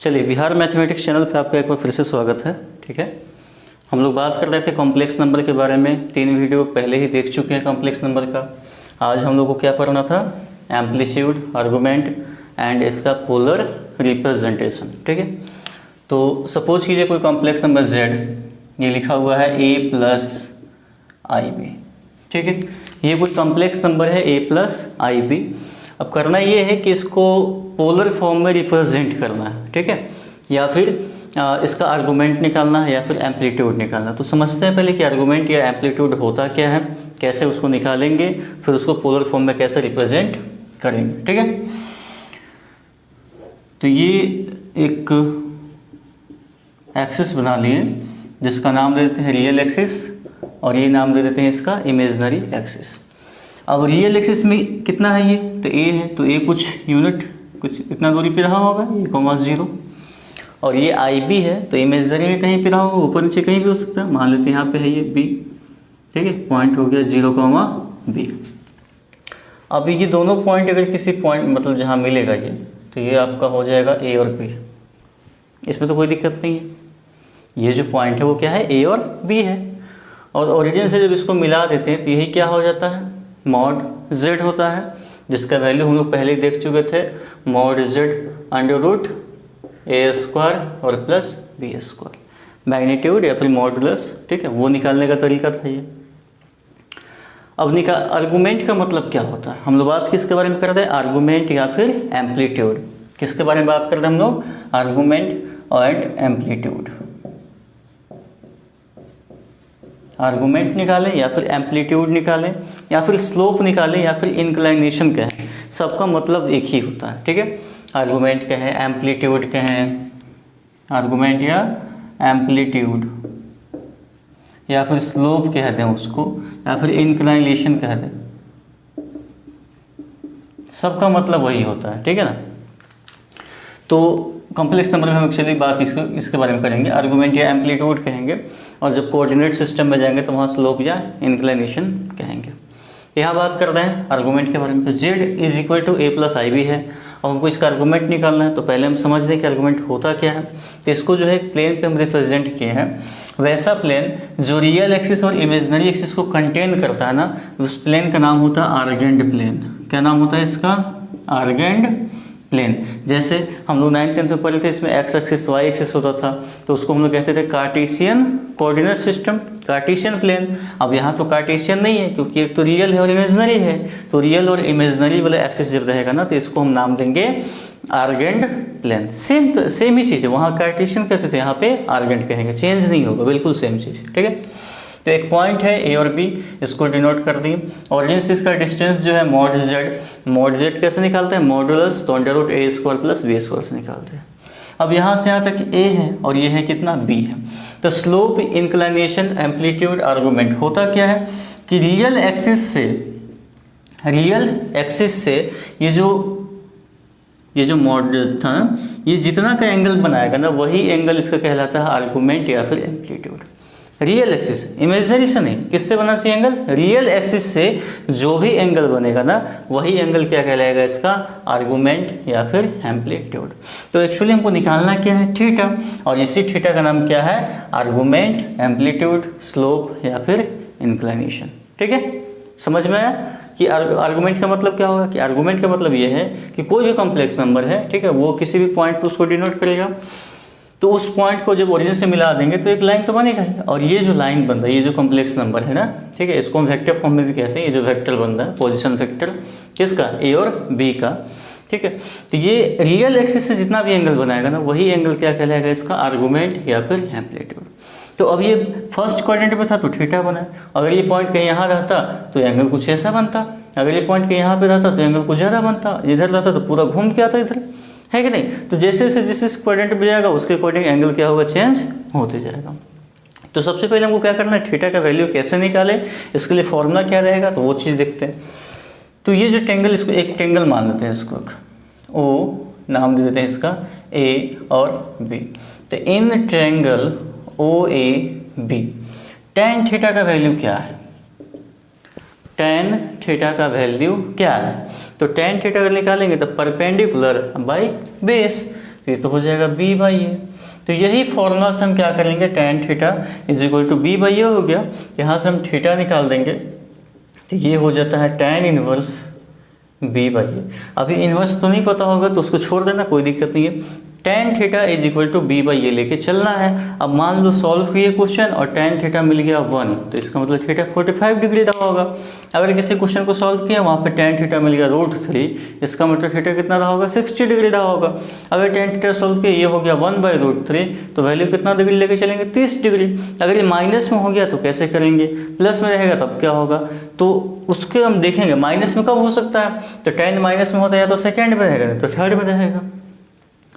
चलिए, Bihar mathematics channel पे आपका एक बार फिर से स्वागत है। ठीक है, हम लोग बात कर रहे थे कॉम्प्लेक्स नंबर के बारे में। 3 वीडियो पहले ही देख चुके हैं कॉम्प्लेक्स नंबर का। आज हम लोग को क्या पढ़ना था? एम्पलीट्यूड, आर्गूमेंट एंड इसका पोलर रिप्रेजेंटेशन। ठीक है, तो सपोज कीजिए कोई कॉम्प्लेक्स नंबर z, ये लिखा हुआ है a प्लस आई बी। ठीक है, ये कोई कॉम्प्लेक्स नंबर है a प्लस आई बी। अब करना ये है कि इसको पोलर फॉर्म में रिप्रेजेंट करना है। ठीक है, या फिर इसका आर्गूमेंट निकालना है या फिर एम्पलीट्यूड निकालना। तो समझते हैं पहले कि आर्गूमेंट या एम्पलीट्यूड होता क्या है, कैसे उसको निकालेंगे, फिर उसको पोलर फॉर्म में कैसे रिप्रेजेंट करेंगे। ठीक है, तो ये एक एक्सिस बना लिए जिसका नाम दे देते हैं रियल एक्सिस और ये नाम दे देते हैं इसका इमेजिनरी एक्सिस। अब रियल एक्सिस में कितना है? ये तो a है, तो a कुछ यूनिट कुछ इतना दूरी पे रहा होगा, 0, और ये आई बी है तो इमेजिनरी में कहीं पे रहा होगा, ऊपर नीचे कहीं भी हो सकता है। मान लेते हैं यहाँ पे है ये b। ठीक है, पॉइंट हो गया 0, b। अब ये दोनों पॉइंट अगर किसी पॉइंट मतलब जहाँ मिलेगा ये, तो ये आपका हो जाएगा a और b। इसमें तो कोई दिक्कत नहीं है। ये जो पॉइंट है वो क्या है? a और b है। और ओरिजिन से जब इसको मिला देते हैं तो यही क्या हो जाता है? मॉड z होता है, जिसका वैल्यू हम लोग पहले ही देख चुके थे। मॉड z √a² और प्लस b², मैग्नीट्यूड या फिर मॉडुलस। ठीक है, वो निकालने का तरीका था ये। अब आर्गूमेंट का मतलब क्या होता है? हम लोग बात किसके बारे में कर रहे हैं? आर्गूमेंट या फिर एम्पलीट्यूड। किसके बारे में बात कर रहे हैं हम लोग? Argument and amplitude. आर्गूमेंट निकालें या फिर एम्पलीट्यूड निकालें या फिर स्लोप निकालें या फिर इंक्लाइनेशन कहें, सबका मतलब एक ही होता है। ठीक है, आर्गूमेंट कहें, एम्पलीट्यूड कहें, आर्गूमेंट या एम्पलीट्यूड, या फिर स्लोप कह दें उसको, या फिर इंक्लाइनेशन कह दें, सबका मतलब वही होता है। ठीक है ना। तो कॉम्प्लेक्स नंबर में हम एक्चुअली बात इसके बारे में करेंगे, आर्गूमेंट या एम्पलीट्यूड कहेंगे, और जब कोऑर्डिनेट सिस्टम में जाएंगे तो वहाँ स्लोप या इंक्लिनेशन कहेंगे। यहाँ बात कर रहे हैं आर्गूमेंट के बारे में। तो z = a plus I B है। अब हमको इसका आर्गूमेंट निकालना है, तो पहले हम समझ लें कि आर्गूमेंट होता क्या है। तो इसको जो है प्लेन पे हम रिप्रेजेंट किए हैं, वैसा प्लेन जो रियल एक्सिस और इमेजिनरी एक्सिस को कंटेन करता है ना, उस प्लेन का नाम होता है आर्गेंड प्लेन। क्या नाम होता है इसका? आर्गेंड प्लेन। जैसे हम लोग 9th 10th में पढ़े थे, इसमें x एक्सिस y एक्सिस होता था, तो उसको हम लोग कहते थे Cartesian coordinate system, Cartesian plane. अब यहाँ तो कार्टेशियन नहीं है क्योंकि एक तो रियल है और इमेजिनरी है। तो रियल और इमेजिनरी वाला एक्सिस जब रहेगा ना, तो इसको हम नाम देंगे आर्गेंड प्लेन। सेम ही चीज़ है, वहाँ कार्टेशियन कहते थे, यहाँ पे आर्गेंड कहेंगे, चेंज नहीं होगा, बिल्कुल सेम चीज़। ठीक है, तो एक पॉइंट है a और b, इसको डिनोट कर दिए। ऑरिजिन से इसका डिस्टेंस जो है मॉड z कैसे निकालते हैं? मॉडुलस तो √a² प्लस b² से निकालते हैं। अब यहाँ से यहाँ तक a है और ये है कितना? b है। तो स्लोप, इंक्लिनेशन, एम्पलीट्यूड, आर्गूमेंट होता क्या है कि रियल एक्सिस से ये जो मॉड था, ये जितना का एंगल बनाएगा ना, वही एंगल इसका कहलाता है आर्गूमेंट या फिर एम्पलीट्यूड। रियल एक्सिस, इमेजिनरी से नहीं, किससे बना चाहिए एंगल? रियल एक्सिस से जो भी एंगल बनेगा ना, वही एंगल क्या कहलाएगा इसका? आर्गूमेंट या फिर एम्पलीट्यूड। तो एक्चुअली हमको निकालना क्या है? थीटा, और इसी थीटा का नाम क्या है? आर्गूमेंट, एम्पलीट्यूड, स्लोप या फिर इंक्लिनेशन। ठीक है, समझ में आया कि आर्गूमेंट का मतलब क्या होगा? कि आर्गूमेंट का मतलब ये है कि कोई भी कॉम्प्लेक्स नंबर है, ठीक है, वो किसी भी पॉइंट पर उसको डिनोट करेगा, तो उस पॉइंट को जब ओरिजिन से मिला देंगे तो एक लाइन तो बनेगा ही। और ये जो लाइन बन रहा है, ये जो कॉम्प्लेक्स नंबर है ना, ठीक है, इसको हम वेक्टर फॉर्म में भी कहते हैं। ये जो वेक्टर बन रहा है, पोजीशन वेक्टर, किसका? a और b का। ठीक है, तो ये रियल एक्सिस से जितना भी एंगल बनाएगा ना, वही एंगल क्या कहलाएगा इसका? आर्गूमेंट या फिर एम्पलीट्यूड। तो अब ये फर्स्ट क्वाड्रेंट पे था तो थीटा बना। अगर ये पॉइंट कहीं यहाँ रहता तो एंगल कुछ ऐसा बनता, अगर ये पॉइंट कहीं यहाँ पे रहता तो एंगल कुछ ज़्यादा बनता, इधर रहता तो पूरा घूम के आता इधर, है कि नहीं? तो जैसे जैसे जिस क्वाड्रेंट पे जाएगा उसके अकॉर्डिंग एंगल क्या होगा? चेंज होते जाएगा। तो सबसे पहले हमको क्या करना है? थीटा का वैल्यू कैसे निकालें, इसके लिए फॉर्मूला क्या रहेगा, तो वो चीज़ देखते हैं। तो ये जो टेंगल, इसको एक टेंगल मान लेते हैं, इसको ओ नाम दे देते हैं इसका a और b। तो in triangle OAB tan theta का वैल्यू क्या है? tan थीटा का वैल्यू क्या है? तो tan थीटा अगर निकालेंगे तो परपेंडिकुलर बाई बेस, तो ये तो हो जाएगा बी बाई ए। तो यही फॉर्मूला से हम क्या करेंगे, tan theta is equal to B by A हो गया। यहाँ से हम थीटा निकाल देंगे तो ये हो जाता है tan इनवर्स बी बाई ए। अभी इन्वर्स तो नहीं पता होगा तो उसको छोड़ देना, कोई दिक्कत नहीं है। tan theta is equal to B by A लेके चलना है। अब मान लो सॉल्व हुई क्वेश्चन और tan थीटा मिल गया 1, तो इसका मतलब थीटा 45 डिग्री रहा होगा। अगर किसी क्वेश्चन को सॉल्व किया वहाँ पे tan थीटा मिल गया √3, इसका मतलब थीटा कितना रहा होगा, 60 डिग्री रहा होगा। अगर tan थीटा सॉल्व किया ये हो गया 1/√3, तो वैल्यू कितना डिग्री लेके चलेंगे, 30 डिग्री। अगर ये माइनस में हो गया तो कैसे करेंगे, प्लस में रहेगा तब क्या होगा, तो उसके हम देखेंगे माइनस में कब हो सकता है, तो tan माइनस में होता है या तो सेकेंड में रहेगा नहीं तो थर्ड में रहेगा।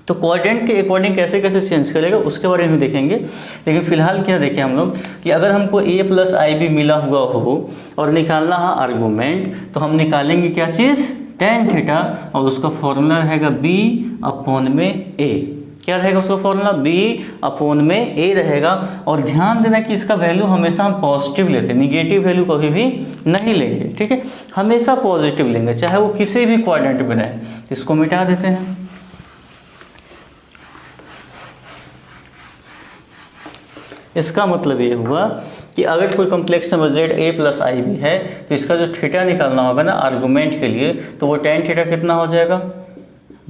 तो क्वाड्रेंट के अकॉर्डिंग कैसे कैसे चेंज करेगा उसके बारे में देखेंगे। लेकिन फिलहाल क्या देखें हम लोग कि अगर हमको a + IB मिला हुआ हो और निकालना है आर्गूमेंट, तो हम निकालेंगे क्या चीज़, tan थीटा, और उसका फॉर्मूला रहेगा b/a। क्या रहेगा उसका फॉर्मूला, b/a रहेगा। और ध्यान देना कि इसका वैल्यू हमेशा हम पॉजिटिव लेते हैं, निगेटिव वैल्यू कभी भी नहीं लेंगे, ठीक है, हमेशा पॉजिटिव लेंगे चाहे वो किसी भी क्वाड्रेंट में रहे। इसको मिटा देते हैं। इसका मतलब ये हुआ कि अगर कोई complex number z a + IB है तो इसका जो थीटा निकालना होगा ना आर्गूमेंट के लिए, तो वो tan थीटा कितना हो जाएगा,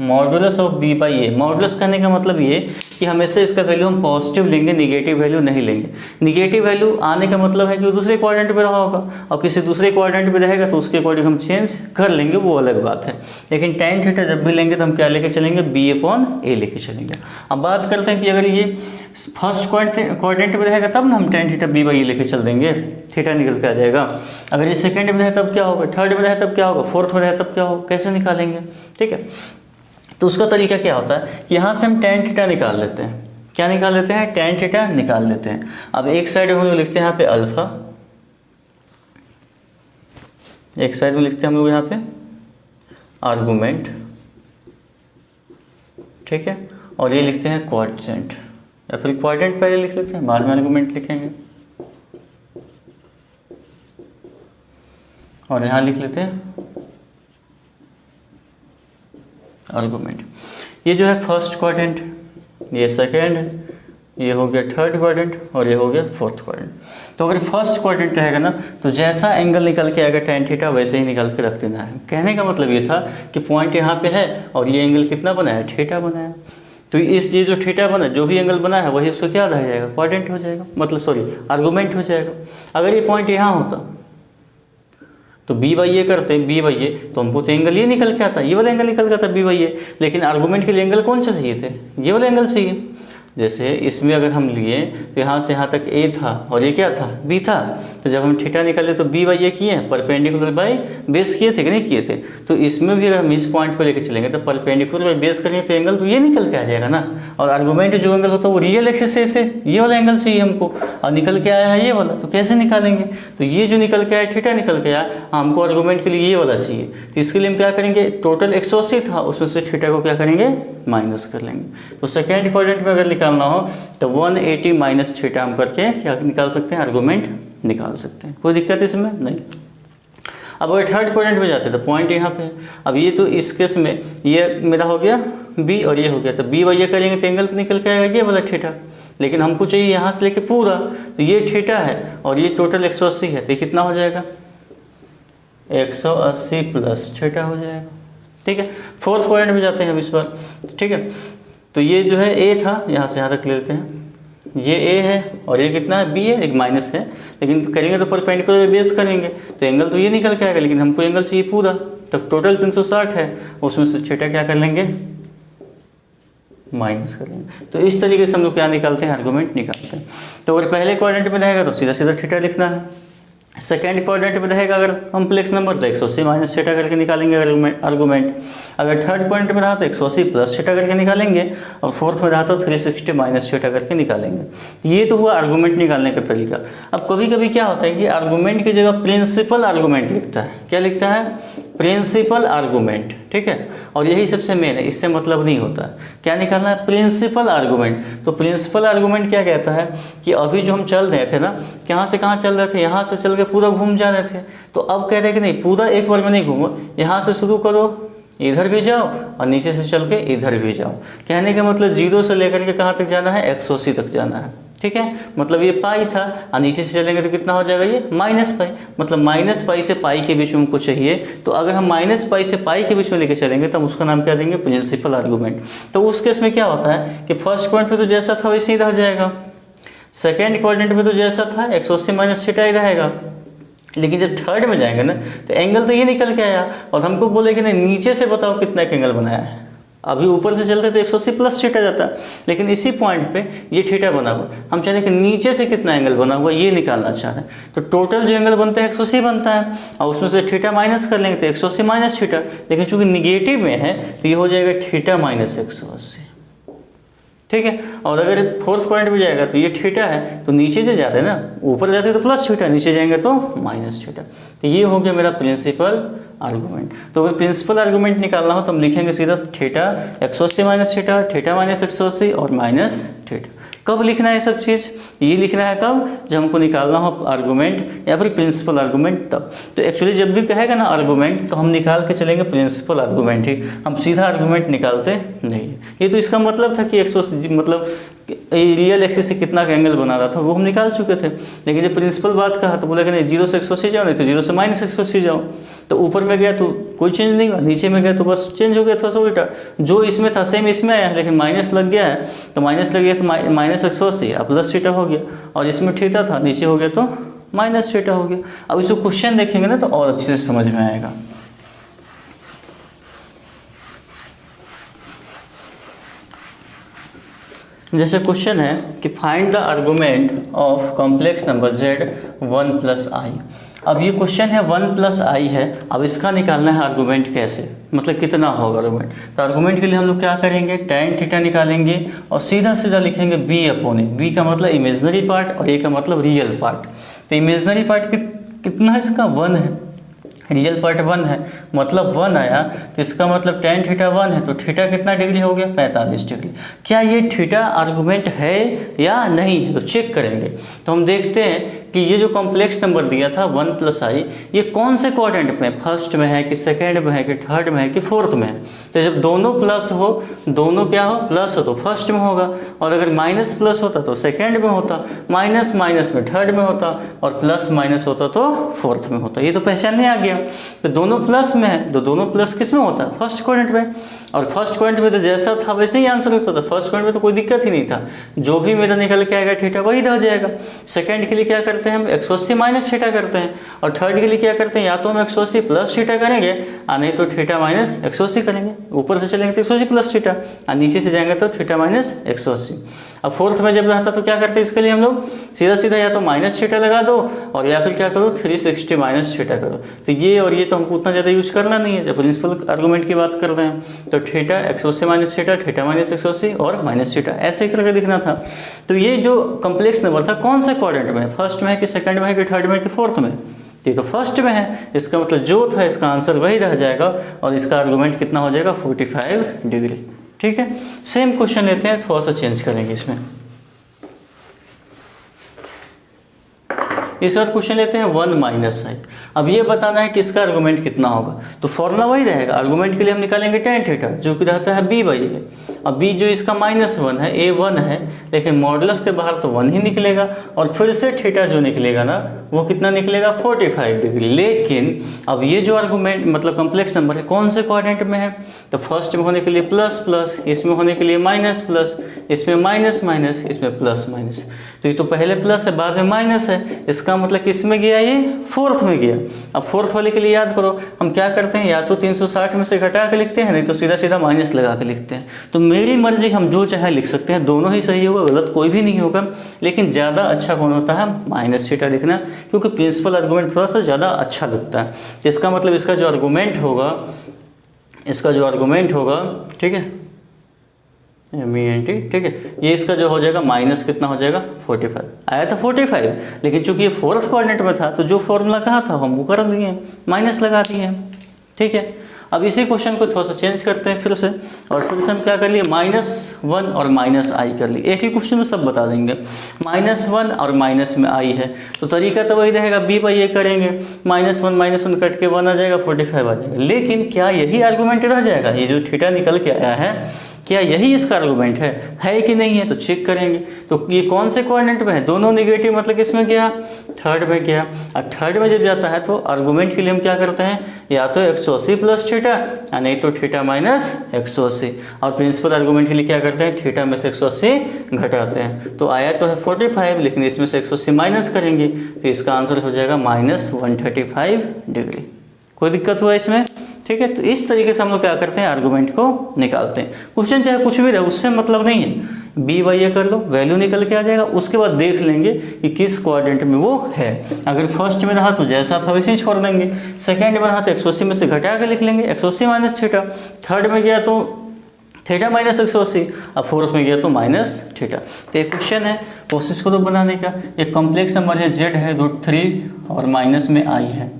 modulus of b by A. Modulus करने का मतलब ये कि हमेशा इसका वैल्यू हम पॉजिटिव लेंगे, निगेटिव वैल्यू नहीं लेंगे। निगेटिव वैल्यू आने का मतलब है कि वो दूसरे क्वाड्रेंट में रहा होगा, और किसी दूसरे क्वाड्रेंट में रहेगा तो उसके अकॉर्डिंग हम चेंज कर लेंगे, वो अलग बात है। लेकिन tan थीटा जब भी लेंगे तो हम क्या लेके चलेंगे, b/a लेके चलेंगे। अब बात करते हैं कि अगर ये फर्स्ट क्वाड्रेंट में रहेगा तब ना हम tan theta b by A लेके चल देंगे, थीटा निकल के आ जाएगा। अगर ये सेकेंड में रहे तब क्या होगा, थर्ड में रहे तब क्या होगा, फोर्थ में रहे तब क्या होगा, कैसे निकालेंगे, ठीक है। तो उसका तरीका क्या होता है कि यहाँ से हम tan थीटा निकाल लेते हैं। क्या निकाल लेते हैं, tan थीटा निकाल लेते हैं। अब एक साइड में हम लोग लिखते हैं यहाँ पे अल्फा, एक साइड में लिखते हैं हम लोग यहाँ पे आर्गूमेंट, ठीक है, और ये लिखते हैं क्वाड्रेंट, या फिर क्वाड्रेंट पहले लिख लेते हैं बाद में आर्गूमेंट लिखेंगे, और यहाँ लिख लेते हैं आर्गूमेंट। ये जो है फर्स्ट क्वाड्रेंट, ये सेकेंड है, ये हो गया थर्ड क्वाड्रेंट, और ये हो गया फोर्थ क्वाड्रेंट। तो अगर फर्स्ट क्वाड्रेंट रहेगा ना तो जैसा एंगल निकल के आएगा tan थीटा वैसे ही निकल के रख देना है। कहने का मतलब ये था कि पॉइंट यहाँ पे है और ये एंगल कितना बना है, थीटा बना है। तो इस ये जो थीटा बना, जो भी एंगल बना है वही उसको क्या रह जाएगा, क्वाड्रेंट हो जाएगा, मतलब सॉरी आर्गूमेंट हो जाएगा। अगर ये पॉइंट यहाँ होता तो b बाई ए करते हैं, b बाई ए, तो हमको तो एंगल ये निकल के आता, ये वाला एंगल निकल के आता b बाई ए। लेकिन आर्गूमेंट के लिए एंगल कौन सा चाहिए थे, ये वाला एंगल चाहिए। जैसे इसमें अगर हम लिए तो यहाँ से यहाँ तक a था और ये क्या था, b था। तो जब हम थीटा निकाले तो b बाई ए किए, परपेंडिकुलर बाई बेस किए थे कि नहीं किए थे। तो इसमें भी अगर हम इस पॉइंट पर लेके चलेंगे तो परपेंडिकुलर बाई बेस करेंगे तो एंगल तो ये निकल के आ जाएगा ना। और आर्गूमेंट जो एंगल होता है वो रियल एक्सिस से ये वाला एंगल चाहिए हमको, और निकल के आया है ये वाला, तो कैसे निकालेंगे। तो ये जो निकल के आया थीटा निकल के आया, हमको आर्गूमेंट के लिए ये वाला चाहिए। तो इसके लिए हम क्या करेंगे, टोटल 180 था उसमें से थीटा को क्या करेंगे, माइनस कर लेंगे। तो सेकेंड क्वाड्रेंट में अगर निकालना हो तो 180 माइनस थीटा हम करके क्या निकाल सकते हैं, आर्गूमेंट निकाल सकते हैं, कोई दिक्कत इसमें नहीं। अब अगर थर्ड क्वाड्रेंट में जाते हैं तो पॉइंट यहाँ पे है। अब ये तो इस केस में ये मेरा हो गया b और ये हो गया, तो b बाई ए करेंगे तो एंगल तो निकल के आएगा ये वाला थीटा। लेकिन हमको चाहिए यहाँ से लेके पूरा, तो ये थीटा है और ये टोटल 180 है, तो ये कितना हो जाएगा, 180 प्लस थीटा हो जाएगा, ठीक है। फोर्थ क्वाड्रेंट में जाते हैं अब इस बार, ठीक है। तो ये जो है a था, यहाँ से यहाँ तक ले लेते हैं, ये a है और ये कितना है, b है, एक माइनस है। लेकिन करेंगे तो परपेंडिकुलर बेस करेंगे तो एंगल तो ये निकल के आएगा, लेकिन हमको एंगल चाहिए पूरा, तब टोटल 360 है, उसमें से थीटा क्या कर लेंगे, माइनस कर लेंगे। तो इस तरीके से हम लोग क्या निकालते हैं, आर्गूमेंट निकालते हैं। तो अगर पहले क्वाड्रेंट में रहेगा तो सीधा सीधा थीटा लिखना है। सेकेंड क्वाड्रेंट में रहेगा अगर कॉम्प्लेक्स नंबर तो 180 माइनस थीटा करके निकालेंगे आर्गूमेंट। अगर थर्ड क्वाड्रेंट में रहा तो 180 प्लस थीटा करके निकालेंगे, और फोर्थ में रहा तो 360 माइनस थीटा करके निकालेंगे। ये तो हुआ आर्गूमेंट निकालने का तरीका। अब कभी कभी क्या होता है कि आर्गूमेंट की जगह प्रिंसिपल आर्गूमेंट लिखता है। क्या लिखता है, प्रिंसिपल आर्गूमेंट, ठीक है। और यही सबसे मेन है, इससे मतलब नहीं होता। क्या निकालना है, प्रिंसिपल आर्गूमेंट। तो प्रिंसिपल आर्गूमेंट क्या कहता है कि अभी जो हम चल रहे थे ना, कहाँ से कहाँ चल रहे थे, यहाँ से चल के पूरा घूम जा रहे थे। तो अब कह रहे हैं कि नहीं, पूरा एक बार में नहीं घूमो, यहाँ से शुरू करो, इधर भी जाओ और नीचे से चल के इधर भी जाओ। कहने का मतलब 0 से लेकर के कहाँ तक जाना है, 180 तक जाना है। ठीक है, मतलब ये पाई था और नीचे से चलेंगे तो कितना हो जाएगा, ये माइनस पाई। मतलब माइनस पाई से पाई के बीच में हमको चाहिए, तो अगर हम माइनस पाई से पाई के बीच में लेके चलेंगे तो हम उसका नाम क्या देंगे, प्रिंसिपल आर्गूमेंट। तो उस केस में क्या होता है कि फर्स्ट क्वाड्रेंट पे तो जैसा था वैसे ही रह जाएगा, सेकेंड क्वाड्रेंट में तो जैसा था 180 माइनस थीटा ही रहेगा, लेकिन जब थर्ड में जाएंगे ना तो एंगल तो ये निकल के आया और हमको बोले कि नहीं नीचे से बताओ कितना एक एंगल बनाया है। अभी ऊपर से चलते तो 180 प्लस थीटा जाता, लेकिन इसी पॉइंट पे ये थीटा बना हुआ, हम चाहते हैं कि नीचे से कितना एंगल बना हुआ ये निकालना चाह रहे हैं। तो टोटल जो एंगल बनता है 180 बनता है और उसमें से थीटा माइनस कर लेंगे तो 180 माइनस थीटा, लेकिन चूंकि निगेटिव में है तो ये हो जाएगा थीटा माइनस 180। ठीक है, और अगर फोर्थ पॉइंट भी जाएगा तो ये थीटा है तो नीचे से जा रहे हैं ना, ऊपर जाते तो प्लस थीटा, नीचे जाएंगे तो माइनस थीटा। तो ये हो गया मेरा प्रिंसिपल आर्गूमेंट। तो अगर प्रिंसिपल आर्गूमेंट निकालना हो तो हम लिखेंगे सीधा theta 180 minus theta, theta minus 180 और माइनस थीटा। कब लिखना है सब चीज़, ये लिखना है कब, जब हमको निकालना हो आर्गूमेंट या फिर प्रिंसिपल आर्गूमेंट तब। तो एक्चुअली जब भी कहेगा ना आर्गूमेंट तो हम निकाल के चलेंगे प्रिंसिपल आर्गूमेंट ही, हम सीधा आर्गूमेंट निकालते नहीं। ये तो इसका मतलब था कि 180 मतलब रियल एक्सिस से कितना का एंगल बना रहा था वो हम निकाल चुके थे, लेकिन जब प्रिंसिपल बात कहा तो बोला कि नहीं 0 से 180 जाओ, नहीं तो 0 से माइनस 180 जाओ। तो ऊपर में गया तो कोई चेंज नहीं हुआ, नीचे में गया तो बस चेंज हो गया थोड़ा सा उल्टा, जो इसमें था सेम इसमें आया, लेकिन माइनस लग गया है तो माइनस लग गया तो माइनस 180 अब प्लस थीटा हो गया, और इसमें थीटा था नीचे हो गया तो माइनस थीटा हो गया। अब इसको क्वेश्चन देखेंगे ना तो और अच्छे से समझ में आएगा। जैसे क्वेश्चन है कि find the argument of complex number z 1 plus I. अब ये क्वेश्चन है 1 प्लस आई है, अब इसका निकालना है आर्गूमेंट कैसे, मतलब कितना होगा आर्गूमेंट। तो आर्गूमेंट के लिए हम लोग क्या करेंगे, tan थीटा निकालेंगे और सीधा सीधा लिखेंगे b अपॉन ए। b का मतलब इमेजनरी पार्ट और a का मतलब रियल पार्ट। तो इमेजनरी पार्ट कितना है इसका 1 है, रियल पार्ट 1 है, मतलब 1 आया तो इसका मतलब tan थीटा 1 है, तो थीटा कितना डिग्री हो गया 45 डिग्री। क्या ये थीटा आर्गूमेंट है या नहीं, तो चेक करेंगे। तो हम देखते हैं कि ये जो कॉम्प्लेक्स नंबर दिया था 1 प्लस आई, ये कौन से क्वाड्रेंट में, फर्स्ट में है कि सेकेंड में है कि थर्ड में है कि फोर्थ में है। तो जब दोनों प्लस हो, दोनों क्या हो प्लस हो तो फर्स्ट में होगा, और अगर माइनस प्लस होता तो सेकेंड में होता, माइनस माइनस में थर्ड में होता, और प्लस माइनस होता तो फोर्थ में होता। ये तो पहचानने आ गया। तो दोनों प्लस में है तो दोनों प्लस किस में होता है, फर्स्ट क्वाड्रेंट में। और फर्स्ट क्वाड्रेंट में तो जैसा था वैसे ही आंसर होता था, फर्स्ट क्वाड्रेंट में तो कोई दिक्कत ही नहीं था, जो भी मेरा निकल के आएगा थीटा वही रह जाएगा। सेकंड के लिए क्या करते हैं हम 180 माइनस थीटा करते हैं, और थर्ड के लिए क्या करते हैं या तो हम 180 प्लस थीटा करेंगे और नहीं तो थीटा माइनस 180 करेंगे। ऊपर से चलेंगे तो 180 प्लस थीटा और नीचे से जाएंगे तो थीटा माइनस 180। अब फोर्थ में जब रहता तो क्या करते हैं, इसके लिए हम लोग सीधा सीधा या तो माइनस थीटा लगा दो और या फिर क्या करो 360 माइनस थीटा करो। तो ये और ये तो हमको उतना ज़्यादा यूज करना नहीं है, जब प्रिंसिपल आर्गूमेंट की बात कर रहे हैं। तो theta 180 minus theta, theta minus 180 और माइनस थीटा ऐसे करके दिखना था। तो ये जो कम्प्लेक्स नंबर था कौन से क्वाड्रेंट में, फर्स्ट में है कि सेकंड में है कि थर्ड में है कि फोर्थ में, ये तो फर्स्ट में है, इसका मतलब जो था इसका आंसर वही रह जाएगा और इसका आर्गूमेंट कितना हो जाएगा 45 डिग्री। ठीक है, सेम क्वेश्चन लेते हैं, थोड़ा सा चेंज करेंगे इसमें। इस बार क्वेश्चन लेते हैं 1 माइनस आई। अब ये बताना है कि इसका आर्गूमेंट कितना होगा, तो फॉर्मूला वही रहेगा। आर्गूमेंट के लिए हम निकालेंगे tan थीटा जो कि रहता है b बाई ए। अब b जो इसका -1 है, a 1 है, लेकिन मॉडुलस के बाहर तो 1 ही निकलेगा, और फिर से थीटा जो निकलेगा ना वो कितना निकलेगा 45 डिग्री। लेकिन अब ये जो आर्गूमेंट मतलब कॉम्प्लेक्स नंबर है कौन से क्वाड्रेंट में है, तो फर्स्ट में होने के लिए प्लस प्लस, इसमें होने के लिए माइनस प्लस, इसमें माइनस माइनस, इसमें प्लस माइनस। तो ये तो पहले प्लस है बाद में माइनस है, इसका मतलब किस में गया, ये फोर्थ में गया। अब फोर्थ वाले के लिए याद करो हम क्या करते हैं, या तो 360 में से घटा के लिखते हैं, नहीं तो सीधा सीधा माइनस लगा के लिखते हैं। तो मेरी मर्जी, हम जो चाहे लिख सकते हैं, दोनों ही सही होगा, गलत कोई भी नहीं होगा। लेकिन ज़्यादा अच्छा कौन होता है माइनस थीटा लिखना, क्योंकि प्रिंसिपल आर्गूमेंट थोड़ा सा ज़्यादा अच्छा लगता है। इसका मतलब इसका जो आर्गूमेंट होगा, ठीक है ठीक है, ये इसका जो हो जाएगा माइनस कितना हो जाएगा 45 आया था 45, लेकिन चूंकि ये फोर्थ क्वाड्रेंट में था तो जो फॉर्मूला कहा था हम वो कर दिए, माइनस लगा दिए। ठीक है, अब इसी क्वेश्चन को थोड़ा सा चेंज करते हैं फिर से, और फिर से हम क्या कर लिए, -1 और -i कर लिए। एक ही क्वेश्चन में सब बता देंगे। -1 और माइनस में i है, तो तरीका तो वही रहेगा, b/a करेंगे, -1 कट के 1 आ जाएगा, 45 आ जाएगा। लेकिन क्या यही आर्गूमेंट रह जाएगा? ये जो थीटा निकल के आया है, क्या यही इसका आर्गूमेंट है कि नहीं है? तो चेक करेंगे। तो ये कौन से कोऑर्डिनेट में है? दोनों निगेटिव, मतलब किसमें गया? थर्ड में गया। और थर्ड में जब जाता है तो आर्गूमेंट के लिए हम क्या करते हैं, या तो 180 प्लस थीटा, या नहीं तो थीटा माइनस 180। और प्रिंसिपल आर्गूमेंट के लिए क्या करते हैं, थीटा में से 180 घटाते हैं। तो आया तो है 45, लेकिन इसमें से 180 माइनस करेंगे तो इसका आंसर हो जाएगा -135 डिग्री। कोई दिक्कत हुआ इसमें? ठीक है, तो इस तरीके से हम लोग क्या करते हैं, आर्गूमेंट को निकालते हैं। क्वेश्चन चाहे कुछ भी रहे, उससे मतलब नहीं है, b/a कर लो, वैल्यू निकल के आ जाएगा। उसके बाद देख लेंगे कि किस क्वाड्रेंट में वो है। अगर फर्स्ट में रहा तो जैसा था वैसे ही छोड़ देंगे, सेकंड में रहा तो 180 में से घटा के लिख लेंगे, 180 माइनस थीटा। थर्ड में गया तो थीटा माइनस 180, अब फोर्थ में गया तो माइनस थीटा। तो एक क्वेश्चन है, कोशिश करो बनाने का। एक कॉम्प्लेक्स नंबर है, z है √3 और माइनस में i है।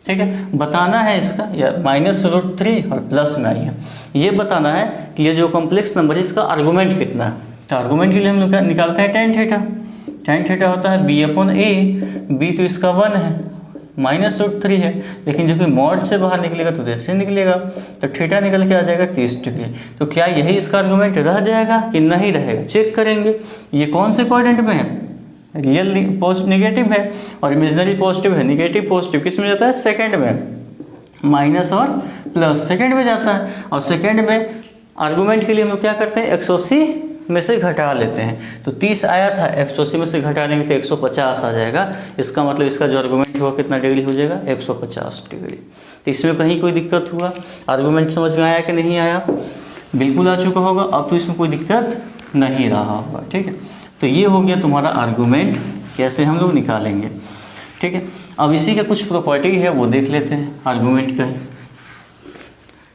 ठीक है, बताना है इसका, या -√3 और प्लस में i है, ये बताना है कि ये जो कॉम्प्लेक्स नंबर है इसका आर्गूमेंट कितना है। तो आर्गूमेंट के लिए हम लोग निकालते हैं tan थीटा। tan थीटा होता है b/a, b तो इसका 1 है, -√3 है, लेकिन जब मॉड से बाहर निकलेगा तो जैसे निकलेगा, तो थीटा निकल के आ जाएगा 30 डिग्री। तो क्या यही इसका आर्गूमेंट रह जाएगा कि नहीं रहेगा? चेक करेंगे। ये कौन से क्वाड्रेंट में है? रियल नेगेटिव है और इमेजिनरी पॉजिटिव है। नेगेटिव पॉजिटिव किस में जाता है? सेकंड में। माइनस और प्लस सेकंड में जाता है, और सेकंड में आर्गूमेंट के लिए हम लोग क्या करते हैं, 180 में से घटा लेते हैं। तो 30 आया था, 180 में से घटा देंगे तो 150 आ जाएगा। इसका मतलब इसका जो आर्गूमेंट हुआ कितना डिग्री हो जाएगा? 150 डिग्री। तो इसमें कहीं कोई दिक्कत हुआ? आर्गूमेंट समझ में आया कि नहीं आया? बिल्कुल आ चुका होगा। अब तो इसमें कोई दिक्कत नहीं रहा होगा। ठीक है, तो ये हो गया तुम्हारा आर्गूमेंट, कैसे हम लोग निकालेंगे। ठीक है, अब इसी का कुछ प्रॉपर्टी है वो देख लेते हैं आर्गूमेंट का ही।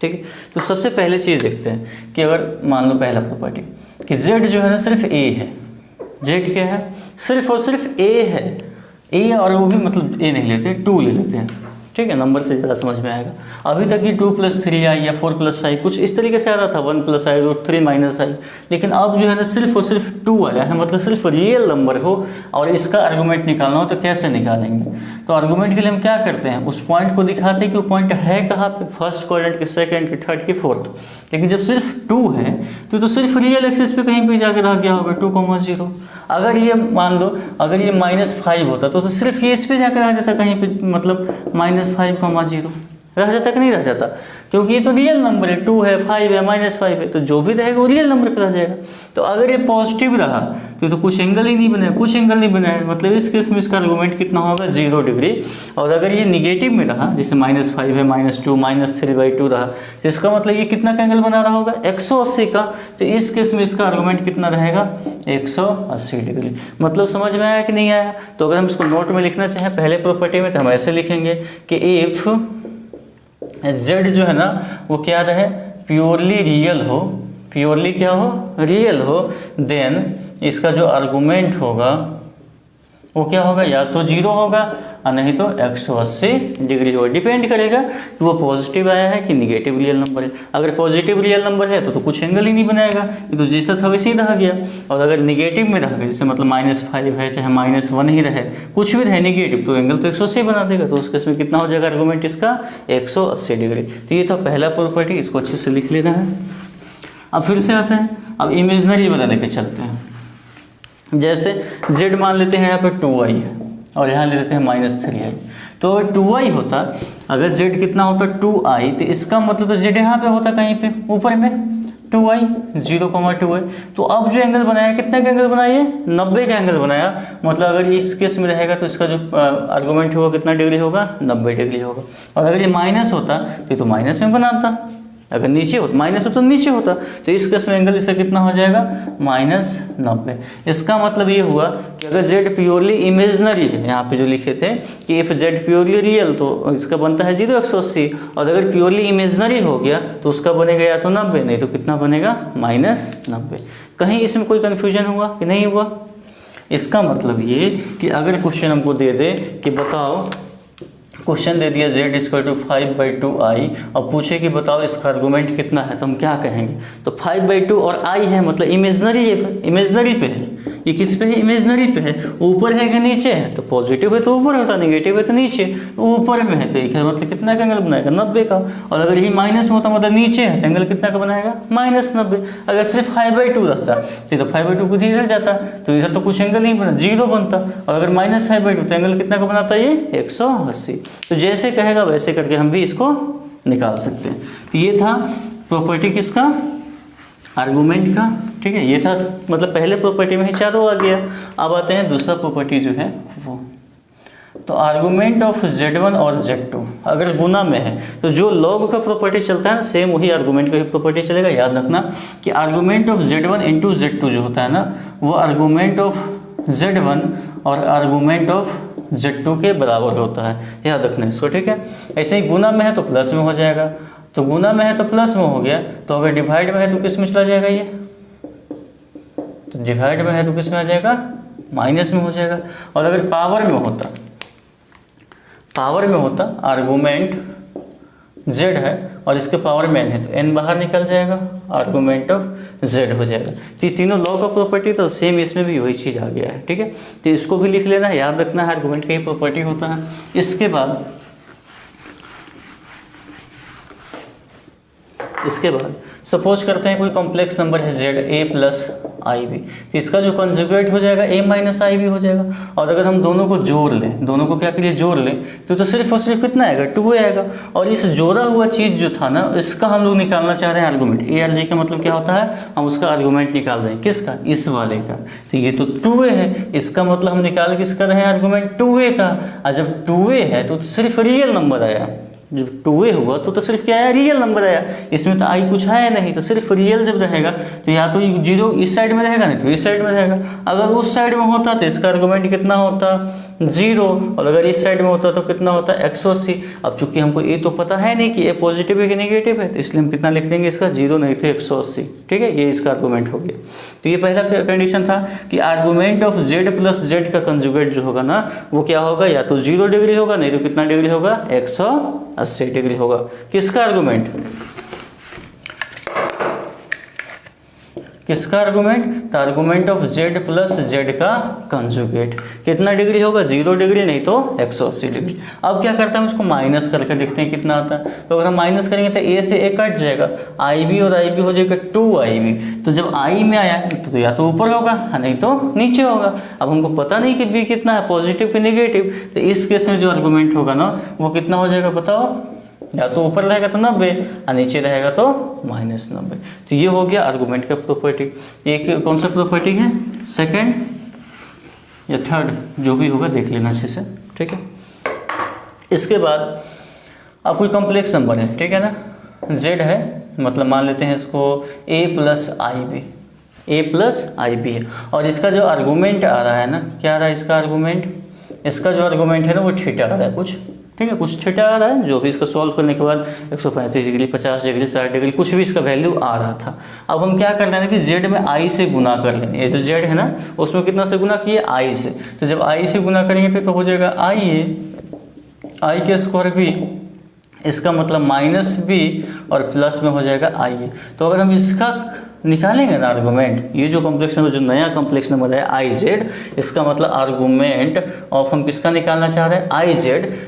ठीक है, तो सबसे पहले चीज़ देखते हैं कि अगर मान लो पहला प्रॉपर्टी कि z जो है ना सिर्फ a है। z क्या है? सिर्फ और सिर्फ a है। a और वो भी मतलब a नहीं लेते, 2 ले लेते हैं। ठीक है, नंबर से ज़्यादा समझ में आएगा। अभी तक ये 2 + 3i या 4 + 5 कुछ इस तरीके से आ रहा था, 1 + i √3 - i। लेकिन अब जो है ना सिर्फ और सिर्फ 2 आया है, मतलब सिर्फ रियल नंबर हो और इसका आर्गूमेंट निकालना हो तो कैसे निकालेंगे? तो आर्गूमेंट के लिए हम क्या करते हैं, उस पॉइंट को दिखाते हैं कि वो पॉइंट है कहाँ पे, फर्स्ट क्वाड्रेंट के, सेकंड के, थर्ड के, फोर्थ। लेकिन जब सिर्फ 2 है तो सिर्फ रियल एक्सिस पे कहीं पे जाके रह गया होगा 2,0। अगर ये मान लो अगर ये -5 होता तो सिर्फ ये इस पे जाकर रह जाता कहीं पे, मतलब -5,0 रह जाता कि नहीं रह जाता? क्योंकि ये तो रियल नंबर है, 2 है, 5 है, -5 है, तो जो भी रहेगा वो रियल नंबर पे रह जाएगा। तो अगर ये पॉजिटिव रहा तो कुछ एंगल ही नहीं बनाया, कुछ एंगल नहीं बनाया, मतलब इस केस में इसका आर्गूमेंट कितना होगा? 0 डिग्री। और अगर ये निगेटिव में रहा, जैसे -5 है, -2, -3/2 रहा, तो इसका मतलब ये कितना का एंगल बना रहा होगा? 180 का। तो इस केस में इसका आर्गूमेंट कितना रहेगा? 180 डिग्री। मतलब समझ में आया कि नहीं आया? तो अगर हम इसको नोट में लिखना चाहें पहले प्रॉपर्टी में, तो हम ऐसे लिखेंगे कि इफ z जो है ना वो क्या रहे? प्योरली रियल हो, प्योरली क्या हो? रियल हो, देन इसका जो आर्गूमेंट होगा वो क्या होगा? या तो 0 होगा और नहीं तो 180 डिग्री होगा। डिपेंड करेगा कि वो पॉजिटिव आया है कि निगेटिव रियल नंबर है। अगर पॉजिटिव रियल नंबर है तो कुछ एंगल ही नहीं बनाएगा, ये तो जैसा था वैसे ही रह गया। और अगर निगेटिव में रह गया, जैसे मतलब -5 है चाहे -1 ही रहे, कुछ भी रहे निगेटिव, तो एंगल तो 180 बना देगा। तो उस केस में कितना हो जाएगा आर्गूमेंट इसका? 180 डिग्री। तो ये था पहला प्रॉपर्टी, इसको अच्छे से लिख लेना है। अब फिर से आते हैं, अब इमेजनरी वाला लेके चलते हैं। जैसे z मान लेते हैं यहाँ पर 2i है और यहाँ ले लेते हैं -3i। तो अगर 2i होता, अगर z कितना होता 2i, तो इसका मतलब तो z यहाँ पे होता कहीं पे ऊपर में 2i 0,2i। तो अब जो एंगल बनाया कितने का एंगल बनाया? 90 का एंगल बनाया। मतलब अगर इस केस में रहेगा तो इसका जो आर्गूमेंट होगा कितना डिग्री होगा? 90 डिग्री होगा। और अगर ये माइनस होता तो माइनस में बनाता, अगर नीचे हो माइनस हो तो नीचे होता। तो इस केस में एंगल इसका कितना हो जाएगा? -90। इसका मतलब ये हुआ कि अगर z प्योरली इमेजनरी है, यहाँ पे जो लिखे थे कि इफ z प्योरली रियल तो इसका बनता है 0 180, और अगर प्योरली इमेजनरी हो गया तो उसका बनेगा या तो 90, नहीं तो कितना बनेगा? -90। कहीं इसमें कोई कन्फ्यूजन हुआ कि नहीं हुआ? इसका मतलब ये कि अगर क्वेश्चन हमको दे दे कि बताओ क्वेश्चन दे दिया z=5/2i और पूछे कि बताओ इसका आर्गूमेंट कितना है, तो हम क्या कहेंगे? तो 5/2 और i है मतलब इमेजनरी पे है। ये किस पे है? इमेजनरी पे है। ऊपर है कि नीचे है? तो पॉजिटिव है तो ऊपर होता, नेगेटिव है तो नीचे। तो ऊपर में है तो एक मतलब कितना का एंगल बनाएगा? 90 का। और अगर ये माइनस में होता मतलब नीचे है तो एंगल कितना का बनाएगा? -90। अगर सिर्फ 5/2 रहता तो 5/2 को इधर जाता तो इधर तो कुछ एंगल नहीं बना, 0 बनता। और अगर -5/2 तो एंगल कितना का बनाता ये? 180। तो जैसे कहेगा वैसे करके हम भी इसको निकाल सकते हैं। तो ये था प्रॉपर्टी किसका? आर्गूमेंट का। ठीक है, ये था मतलब पहले प्रॉपर्टी में ही चारों आ गया। अब आते हैं दूसरा प्रॉपर्टी जो है वो। तो आर्गूमेंट ऑफ Z1 और Z2 अगर गुना में है तो जो लॉग का प्रॉपर्टी चलता है ना सेम वही आर्गूमेंट का भी प्रॉपर्टी चलेगा। याद रखना कि argument of Z1 into Z2 जो होता है ना वो आर्गूमेंट ऑफ Z1 और आर्गूमेंट ऑफ Z2 के बराबर होता है। याद रखना इसको, ठीक है। ऐसे ही गुना में है तो प्लस में हो जाएगा, तो गुना में है तो प्लस में हो गया, तो अगर डिवाइड में है तो किस में चला जाएगा ये? तो डिवाइड में है तो किस में आ जाएगा? माइनस में हो जाएगा। और अगर पावर में होता आर्गूमेंट z है और इसके पावर में n है तो n बाहर निकल जाएगा, आर्गूमेंट ऑफ z हो जाएगा। तो ये तीनों लॉ का प्रॉपर्टी तो सेम इसमें भी वही चीज़ आ गया है। ठीक है, तो इसको भी लिख लेना है, याद रखना है आर्गूमेंट का ही प्रॉपर्टी होता है। इसके बाद सपोज करते हैं कोई कॉम्प्लेक्स नंबर है z a+ib, तो इसका जो कंजुगेट हो जाएगा a - ib हो जाएगा। और अगर हम दोनों को जोड़ लें, दोनों को क्या करिए जोड़ लें, तो सिर्फ और सिर्फ कितना आएगा? 2a आएगा। और इस जोड़ा हुआ चीज़ जो था ना इसका हम लोग निकालना चाह रहे हैं आर्गूमेंट। a और j का मतलब क्या होता है? हम उसका आर्गूमेंट निकाल रहे हैं। किसका? इस वाले का। तो ये तो 2a है, इसका मतलब हम निकाल किसका रहे हैं? आर्गूमेंट 2a का। और जब 2a है तो सिर्फ रियल नंबर आया, जब 2a हुआ तो सिर्फ क्या आया? रियल नंबर आया। इसमें तो आई कुछ आया नहीं, तो सिर्फ रियल जब रहेगा तो या तो 0 इस साइड में रहेगा नहीं तो इस साइड में रहेगा। अगर उस साइड में होता तो इसका आर्गूमेंट कितना होता? 0। और अगर इस साइड में होता तो कितना होता? 180। अब चूंकि हमको ये तो पता है नहीं कि ये पॉजिटिव है कि नेगेटिव है, तो इसलिए हम कितना लिख देंगे इसका? 0 नहीं तो 180। ठीक है, ये इसका आर्गूमेंट हो गया। तो ये पहला कंडीशन था कि आर्गूमेंट ऑफ z+z का कंजुगेट जो होगा ना वो क्या होगा? या तो 0 डिग्री होगा नहीं तो कितना डिग्री होगा? 180 डिग्री होगा। किसका आर्गूमेंट? किसका आर्गूमेंट? तो आर्गूमेंट ऑफ z+z का कंजुगेट कितना डिग्री होगा? 0 डिग्री नहीं तो 180 डिग्री। अब क्या करते हैं, उसको माइनस करके देखते हैं कितना आता है। तो अगर हम माइनस करेंगे तो a से a कट जाएगा, ib और ib हो जाएगा 2ib। तो जब i में आया तो या तो ऊपर होगा नहीं तो नीचे होगा। अब हमको पता नहीं कि b कितना है, पॉजिटिव कि नेगेटिव। तो इस केस में जो आर्गूमेंट होगा ना वो कितना हो जाएगा बताओ? या तो ऊपर रहेगा तो 90 और नीचे रहेगा तो -90। तो ये हो गया आर्गूमेंट का प्रॉपर्टी। एक कौन सा प्रॉपर्टी है? सेकंड या थर्ड, जो भी होगा देख लेना अच्छे से। ठीक है, इसके बाद अब कोई कॉम्प्लेक्स नंबर है, ठीक है ना, z है, मतलब मान लेते हैं इसको a+ib है। और इसका जो आर्गूमेंट आ रहा है ना, क्या आ रहा है इसका आर्गूमेंट? इसका जो आर्गूमेंट है ना वो थीटा आ रहा है कुछ, ठीक है, कुछ थीटा आ रहा है जो भी इसका सॉल्व करने के बाद 135 डिग्री, 50 डिग्री, 60 डिग्री, कुछ भी इसका वैल्यू आ रहा था। अब हम क्या कर लेंगे कि z में i से गुना कर लेंगे। ये जो z है ना उसमें कितना से गुना किए? i से। तो जब i से गुना करेंगे तो हो जाएगा i के स्क्वायर b, इसका मतलब -b और प्लस में हो जाएगा i। तो अगर हम इसका निकालेंगे ना आर्गूमेंट, ये जो कॉम्प्लेक्स नंबर, जो नया कॉम्प्लेक्स नंबर है iz, इसका मतलब आर्गूमेंट ऑफ हम किसका निकालना चाह रहे हैं? iz।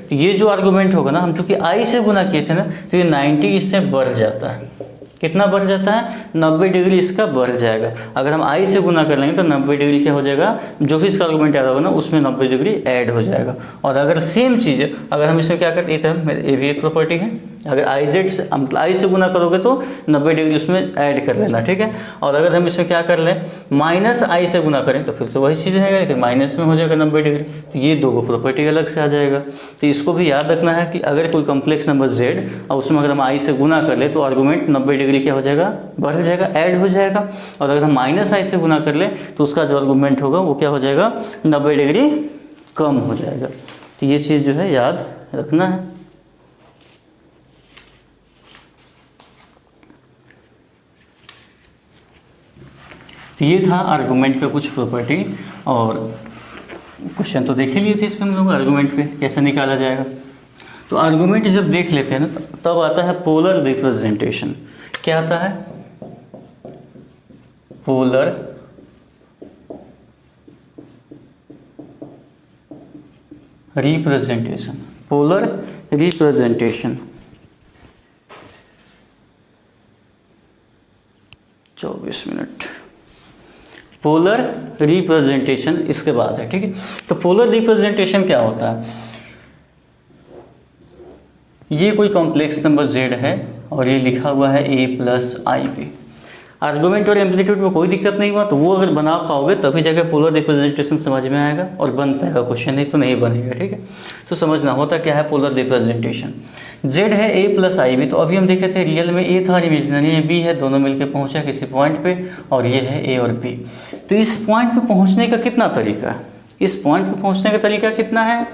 तो ये जो आर्गूमेंट होगा ना, हम चूंकि i से गुना किए थे ना तो ये 90 इससे बढ़ जाता है। कितना बढ़ जाता है? 90 डिग्री इसका बढ़ जाएगा। अगर हम i से गुना कर लेंगे तो 90 डिग्री क्या हो जाएगा? जो भी इसका आर्गूमेंट आ रहा होगा ना उसमें 90 डिग्री ऐड हो जाएगा। और अगर सेम चीज़ अगर हम इसमें क्या करते हैं, ये भी एक प्रॉपर्टी है, अगर i से गुना करोगे तो 90 डिग्री उसमें ऐड कर लेना, ठीक है। और अगर हम इसमें क्या कर लें, -i से गुना करें तो फिर से वही चीज़ रहेगा लेकिन माइनस में हो जाएगा 90 डिग्री। तो ये दो प्रॉपर्टी अलग से आ जाएगा। तो इसको भी याद रखना है कि अगर कोई कॉम्प्लेक्स नंबर z और उसमें अगर हम i से गुना कर ले तो आर्गूमेंट 90 डिग्री क्या हो जाएगा? बढ़ जाएगा, ऐड हो जाएगा। और अगर हम -i से गुना कर ले तो उसका जो आर्गूमेंट होगा वो क्या हो जाएगा? 90 डिग्री कम हो जाएगा। तो ये चीज़ जो है याद रखना है। तो ये था आर्गूमेंट का कुछ प्रॉपर्टी। और क्वेश्चन तो देख ही लिए थे इसमें हम लोग आर्गूमेंट पे कैसे निकाला जाएगा। तो आर्गुमेंट जब देख लेते हैं ना तब आता है पोलर रिप्रेजेंटेशन। क्या आता है? Polar representation. Polar representation 24 minute. Polar representation इसके बाद है, ठीक है। तो पोलर रिप्रेजेंटेशन क्या होता है? ये कोई कॉम्प्लेक्स नंबर z है और ये लिखा हुआ है a plus I B. Argument और एम्पलीट्यूड में कोई दिक्कत नहीं हुआ तो वो अगर बना पाओगे तभी जाकर पोलर रिप्रेजेंटेशन समझ में आएगा और बन पाएगा क्वेश्चन, नहीं तो नहीं बनेगा, ठीक है। तो समझना होता क्या है पोलर रिप्रेजेंटेशन। z है a प्लस आई बी, तो अभी हम देखे थे रियल में a था और इमेजिनरी में b है, दोनों मिलकर पहुंचा किसी पॉइंट पे और ये है a और b। तो इस पॉइंट पे पहुंचने का कितना तरीका है? इस पॉइंट पे पहुंचने का तरीका कितना है?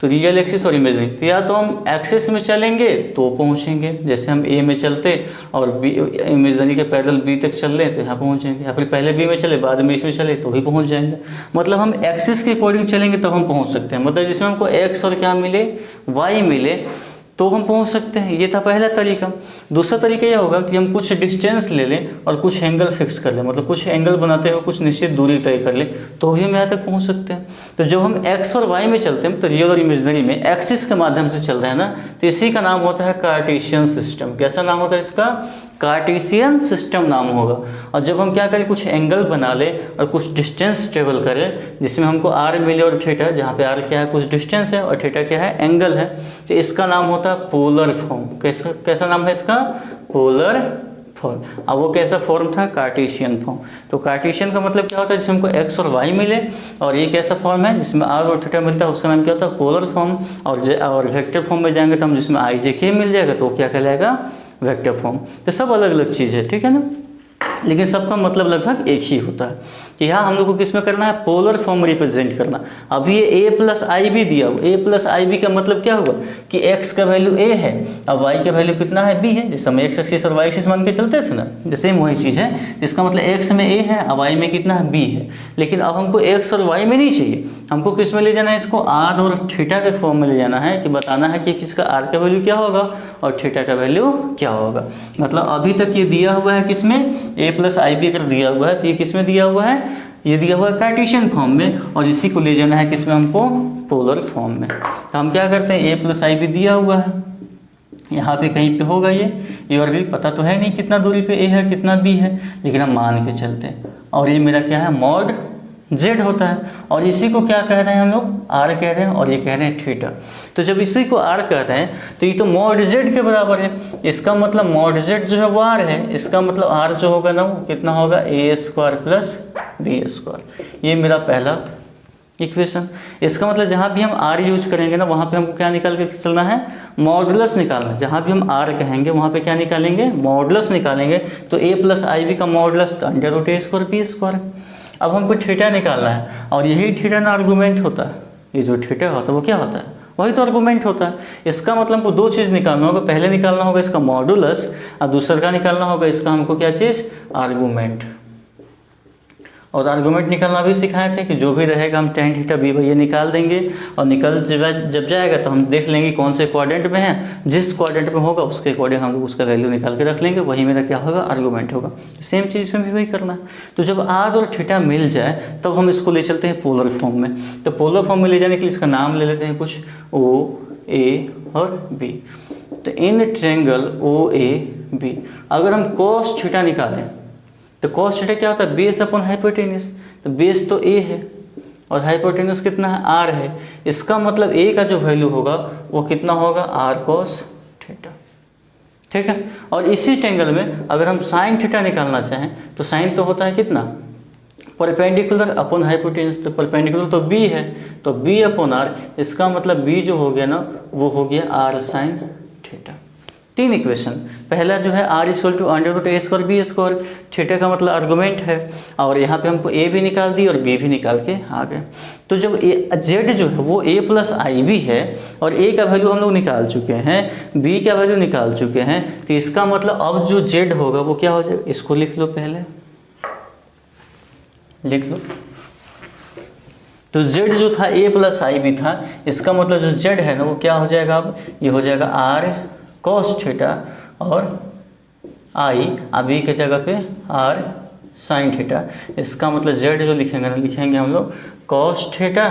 तो रियल एक्सिस और इमेजिनरी, तो या तो हम एक्सिस में चलेंगे तो पहुंचेंगे, जैसे हम a में चलते और b इमेजिनरी के पैरेलल b तक चल रहे हैं तो यहाँ पहुंचेंगे, या फिर पहले b में चले बाद में इसमें चले तो भी पहुंच जाएंगे। मतलब हम एक्सिस के अकॉर्डिंग चलेंगे तब हम पहुंच सकते हैं, मतलब जिसमें हमको x और क्या मिले, y मिले तो हम पहुंच सकते हैं। ये था पहला तरीका। दूसरा तरीका यह होगा कि हम कुछ डिस्टेंस ले लें और कुछ एंगल फिक्स कर लें, मतलब कुछ एंगल बनाते हुए कुछ निश्चित दूरी तय कर लें तो भी हम यहाँ तक पहुंच सकते हैं। तो जब हम x और y में चलते हैं तो रियल और इमेजिनरी में एक्सिस के माध्यम से चल रहे हैं ना, तो इसी का नाम होता है कार्टेशियन सिस्टम। कैसा नाम होता है इसका? कार्टेशियन सिस्टम नाम होगा। और जब हम क्या करें, कुछ एंगल बना ले और कुछ डिस्टेंस ट्रेवल करें जिसमें हमको r मिले और थीटा, जहाँ पे r क्या है कुछ डिस्टेंस है और थीटा क्या है एंगल है, तो इसका नाम होता है पोलर फॉर्म। कैसा नाम है इसका? Polar form. अब वो कैसा फॉर्म था? Cartesian form. तो कार्टेशियन का मतलब क्या होता है? जिसमें हमको x और y मिले और ये कैसा फॉर्म है जिसमें r और थीटा मिलता है, उसका नाम क्या होता है? Polar form. और वेक्टर फॉर्म में जाएंगे तो हम जिसमें i j k मिल जाएगा तो वो क्या कहलाएगा? Vector form. तो सब अलग अलग चीज़ है, ठीक है ना, लेकिन सबका मतलब लगभग एक ही होता है कि यहाँ हम लोग को किस में करना है? पोलर फॉर्म रिप्रेजेंट करना। अभी ये a प्लस आई बी दिया हुआ, a प्लस आई बी का मतलब क्या हुआ कि x का वैल्यू a है और y का वैल्यू कितना है? b है। जैसे हम x एक्सिस और y एक्सिस मान के चलते थे ना, जैसे सेम वही चीज़ है। इसका मतलब x में a है और y में कितना है? b है। लेकिन अब हमको x और y में नहीं चाहिए, हमको किस में ले जाना है? इसको r और थीटा के फॉर्म में ले जाना है कि बताना है कि किसका r का वैल्यू क्या होगा और थीटा का वैल्यू क्या होगा। मतलब अभी तक ये दिया हुआ है किसमें? a प्लस आई बी अगर दिया हुआ है तो ये किस में दिया हुआ है? ये दिया हुआ है कार्टेशियन फॉर्म में, और इसी को ले जाना है किसमें हमको? पोलर फॉर्म में। तो हम क्या करते हैं, a प्लस आई बी दिया हुआ है, यहाँ पे कहीं पे होगा ये और भी पता तो है नहीं कितना दूरी पे a है कितना b है, लेकिन हम मान के चलते हैं। और ये मेरा क्या है? मॉड z होता है, और इसी को क्या कह रहे हैं हम लोग? r कह रहे हैं, और ये कह रहे हैं थीटा। तो जब इसी को r कह रहे हैं तो ये तो मॉड z के बराबर है। इसका मतलब मॉड z जो है वो r है, इसका मतलब r जो होगा ना वो कितना होगा? a square plus b square. ये मेरा पहला इक्वेशन। इसका मतलब जहाँ भी हम r यूज करेंगे ना वहाँ पे हमको क्या निकाल के चलना है? मॉडुलस निकालना। जहाँ भी हम r कहेंगे वहाँ पे क्या निकालेंगे? मॉडुलस निकालेंगे। तो a प्लस आई बी का मॉडुलस तो under root a square B square. अब हमको थीटा निकालना है और यही थीटा ना आर्गूमेंट होता है। ये जो थीटा होता है वो क्या होता है? वही तो आर्गूमेंट होता है। इसका मतलब हमको दो चीज़ निकालना होगा, पहले निकालना होगा इसका मॉडुलस और दूसरा का निकालना होगा इसका हमको क्या चीज़? आर्गूमेंट। और आर्गूमेंट निकालना भी सिखाए थे कि जो भी रहेगा हम tan थीटा b बाई ये निकाल देंगे, और निकल जब जाएगा तो हम देख लेंगे कौन से क्वाड्रेंट में है, जिस क्वाड्रेंट में होगा उसके अकॉर्डिंग हम लोग उसका वैल्यू निकाल के रख लेंगे, वही मेरा क्या होगा? आर्गूमेंट होगा। सेम चीज़ में भी वही करना है। तो जब r और थीटा मिल जाए तब हम इसको ले चलते हैं पोलर फॉर्म में। तो पोलर फॉर्म में ले जाने के लिए इसका नाम ले लेते हैं कुछ o a और b। तो in triangle o a b अगर हम cos थीटा निकालें तो cos थीटा क्या होता है? Base upon hypotenuse. तो बेस तो a है और हाइपोटेनस कितना है? r है। इसका मतलब a का जो वैल्यू होगा वो कितना होगा? r cos थीटा, ठीक है। और इसी ट्रेंगल में अगर हम साइन थीटा निकालना चाहें तो साइन तो होता है कितना? Perpendicular upon hypotenuse. तो परपेंडिकुलर तो b है, तो b अपॉन r। इसका मतलब b जो हो गया ना वो हो गया r साइन थीटा। तीन इक्वेशन। पहला जो है r equal to under root a square B square, theta का मतलब आर्गूमेंट है, और यहाँ पे हमको a भी निकाल दी और b भी निकाल के आ गए। तो जब z जो है वो a प्लस आई बी है और a का वैल्यू हम लोग निकाल चुके हैं, b का वैल्यू निकाल चुके हैं, तो इसका मतलब अब जो z होगा वो क्या हो जाएगा? इसको लिख लो, पहले लिख लो। तो z जो था a प्लस आई भी था, इसका मतलब जो z है ना वो क्या हो जाएगा, अब ये हो जाएगा r cos थीटा और i अभी के जगह पे r sin थीटा। इसका मतलब z जो लिखेंगे ना, लिखेंगे हम लोग cos थीटा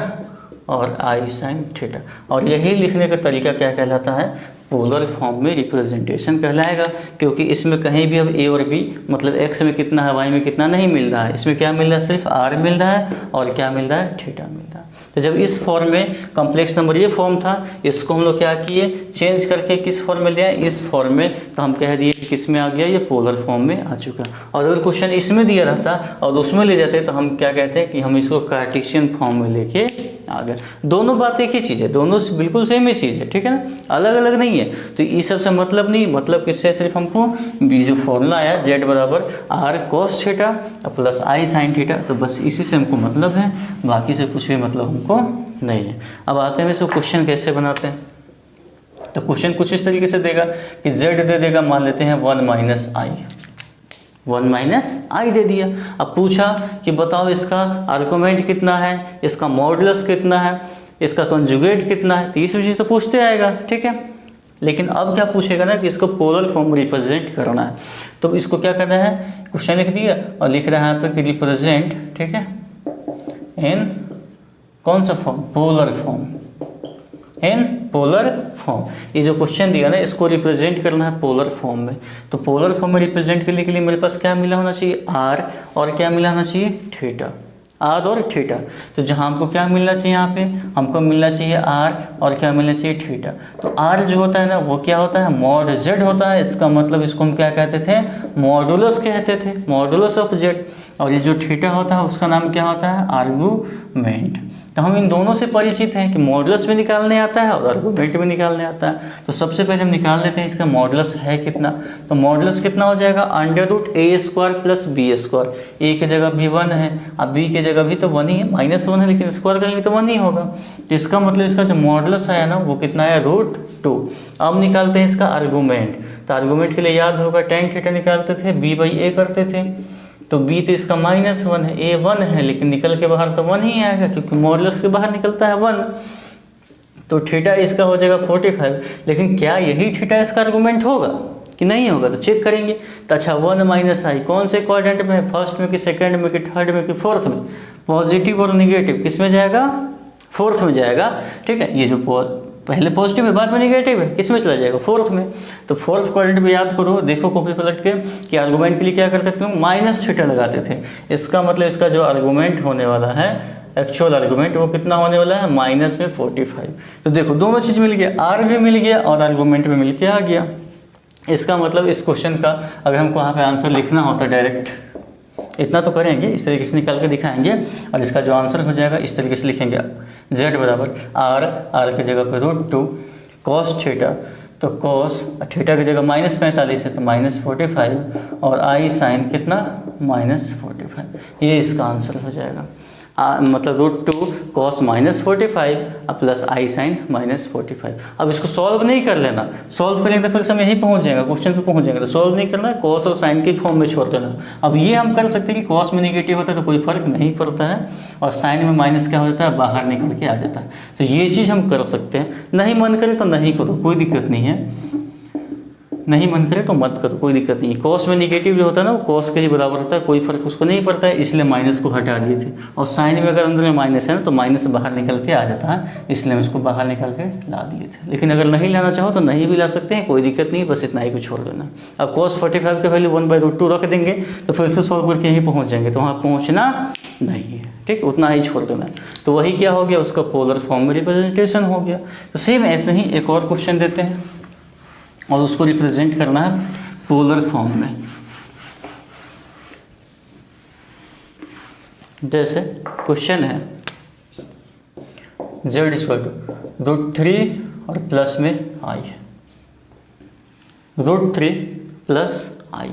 और i sin थीटा। और यही लिखने का तरीका क्या कहलाता है, पोलर फॉर्म में रिप्रेजेंटेशन कहलाएगा, क्योंकि इसमें कहीं भी अब a और b मतलब x में कितना है y में कितना नहीं मिल रहा है, इसमें क्या मिल रहा है, सिर्फ r मिल रहा है और क्या मिल रहा है, थीटा मिल रहा है। तो जब इस फॉर्म में कॉम्प्लेक्स नंबर ये फॉर्म था, इसको हम लोग क्या किए, चेंज करके किस फॉर्म में ले आए, इस फॉर्म में। तो हम कह दिए कि किस में आ गया, ये पोलर फॉर्म में आ चुका। और अगर क्वेश्चन इसमें दिया रहता और उसमें ले जाते तो हम क्या कहते हैं कि हम इसको कार्टेशियन फॉर्म में लेके आ गए। दोनों बात एक ही चीज़ है, दोनों बिल्कुल सेम ही चीज़ है, ठीक है ना, अलग अलग नहीं है। तो इस सब से मतलब नहीं, मतलब किससे, सिर्फ हमको जो फॉर्मूला आया z बराबर r cos theta plus i sin theta, तो बस इसी से हमको मतलब है, बाकी से कुछ भी मतलब हमको नहीं है। अब आते हैं इसको क्वेश्चन कैसे बनाते हैं। तो क्वेश्चन कुछ इस तरीके से देगा कि z दे देगा, मान लेते हैं 1 माइनस आई दे दिया। अब पूछा कि बताओ इसका आर्गुमेंट कितना है, इसका मॉडुलस कितना है, इसका कंजुगेट कितना है, तो ये सब चीज़ तो पूछते आएगा, ठीक है। लेकिन अब क्या पूछेगा ना कि इसको पोलर फॉर्म रिप्रेजेंट करना है। तो इसको क्या करना है, क्वेश्चन लिख दिया और लिख रहा है यहाँ पे कि रिप्रेजेंट, ठीक है, इन कौन सा form, polar form, in polar form. ये जो क्वेश्चन दिया ना, इसको रिप्रेजेंट करना है पोलर फॉर्म में। तो पोलर फॉर्म में रिप्रेजेंट करने के लिए मेरे पास क्या मिला होना चाहिए, r, और क्या मिला होना चाहिए, थीटा, r और थीटा। तो जहाँ हमको क्या मिलना चाहिए, यहाँ पे हमको मिलना चाहिए r और क्या मिलना चाहिए, थीटा। तो r जो होता है ना वो क्या होता है, मॉड z होता है। इसका मतलब इसको हम क्या कहते थे, मॉडुलस कहते थे, मॉडुलस ऑफ z। और ये जो थीटा होता है उसका नाम क्या होता है, आर्गुमेंट। तो हम इन दोनों से परिचित हैं कि मॉडुलस भी निकालने आता है और आर्गुमेंट भी निकालने आता है। तो सबसे पहले हम निकाल लेते हैं इसका मॉडुलस है कितना। तो मॉडुलस कितना हो जाएगा, √a² प्लस b²। a की जगह भी 1 है, अब b की जगह भी तो 1 ही है, -1 है, लेकिन स्क्वायर करेंगे तो 1 ही होगा। तो इसका मतलब इसका जो मॉडुलस आया ना वो कितना है, √2। अब निकालते हैं इसका आर्गुमेंट। तो आर्गुमेंट के लिए याद होगा tan थीटा निकालते थे, b/a करते थे। तो b तो इसका -1 है, a 1 है, लेकिन निकल के बाहर तो 1 ही आएगा क्योंकि मॉडुलस के बाहर निकलता है 1। तो थीटा इसका हो जाएगा 45। लेकिन क्या यही थीटा इसका आर्गुमेंट होगा कि नहीं होगा, तो चेक करेंगे। तो अच्छा 1 - i कौन से क्वाड्रेंट में है, फर्स्ट में कि सेकंड में कि थर्ड में कि फोर्थ में, पॉजिटिव और निगेटिव किस में जाएगा, फोर्थ में जाएगा, ठीक है। ये जो पहले पॉजिटिव है बाद में निगेटिव है, किस में चला जाएगा, फोर्थ में। तो फोर्थ क्वाड्रेंट में याद करो, देखो कॉपी पलट के कि आर्गुमेंट के लिए क्या करते थे, माइनस थीटा लगाते थे। इसका मतलब इसका जो आर्गुमेंट होने वाला है, एक्चुअल आर्गुमेंट, वो कितना होने वाला है, -45। तो देखो दोनों चीज़ मिल गया, आर भी मिल गया और आर्गुमेंट भी मिल के आ गया। इसका मतलब इस क्वेश्चन का अगर हमको वहाँ पे आंसर लिखना होता डायरेक्ट, इतना तो करेंगे, इस तरीके से निकाल के दिखाएंगे और इसका जो आंसर हो जाएगा इस तरीके से लिखेंगे, z बराबर r की जगह पे √2 cos थीटा। तो cos थीटा की जगह -45 है तो -45 और i sin कितना, -45। ये इसका आंसर हो जाएगा। मतलब √2 cos -45 प्लस i sin -45। अब इसको सॉल्व नहीं कर लेना, सॉल्व करेंगे तो फिर हम यहीं पहुंच जाएंगे, क्वेश्चन पे पहुंच जाएंगे। तो सॉल्व नहीं करना है, cos और sin की फॉर्म में छोड़ देना। अब ये हम कर सकते हैं कि cos में निगेटिव होता है तो कोई फर्क नहीं पड़ता है, और sin में माइनस क्या हो जाता है, बाहर निकल के आ जाता है। तो ये चीज़ हम कर सकते हैं, नहीं मन करे तो नहीं करो, कोई दिक्कत नहीं है, नहीं मन करे तो मत करो, कोई दिक्कत नहीं है। कॉस में निगेटिव जो होता है ना वो कॉस के ही बराबर होता है, कोई फर्क उसको नहीं पड़ता है, इसलिए माइनस को हटा दिए थे। और साइन में अगर अंदर में माइनस है ना तो माइनस बाहर निकल के आ जाता है, इसलिए हम इसको बाहर निकल के ला दिए थे। लेकिन अगर नहीं लाना चाहो तो नहीं भी ला सकते हैं, कोई दिक्कत नहीं, बस इतना ही को छोड़ देना। अब cos 45 का वैल्यू 1/√2 रख देंगे तो फिर से सॉल्व करके यहीं पहुँच जाएंगे, तो वहाँ पहुँचना नहीं है, ठीक, उतना ही छोड़ देना। तो वही क्या हो गया, उसका पोलर फॉर्म में रिप्रेजेंटेशन हो गया। तो सेम ऐसे ही एक और क्वेश्चन देते हैं और उसको रिप्रेजेंट करना है पोलर फॉर्म में। जैसे क्वेश्चन है z = √3 और प्लस में i है, √3 प्लस i,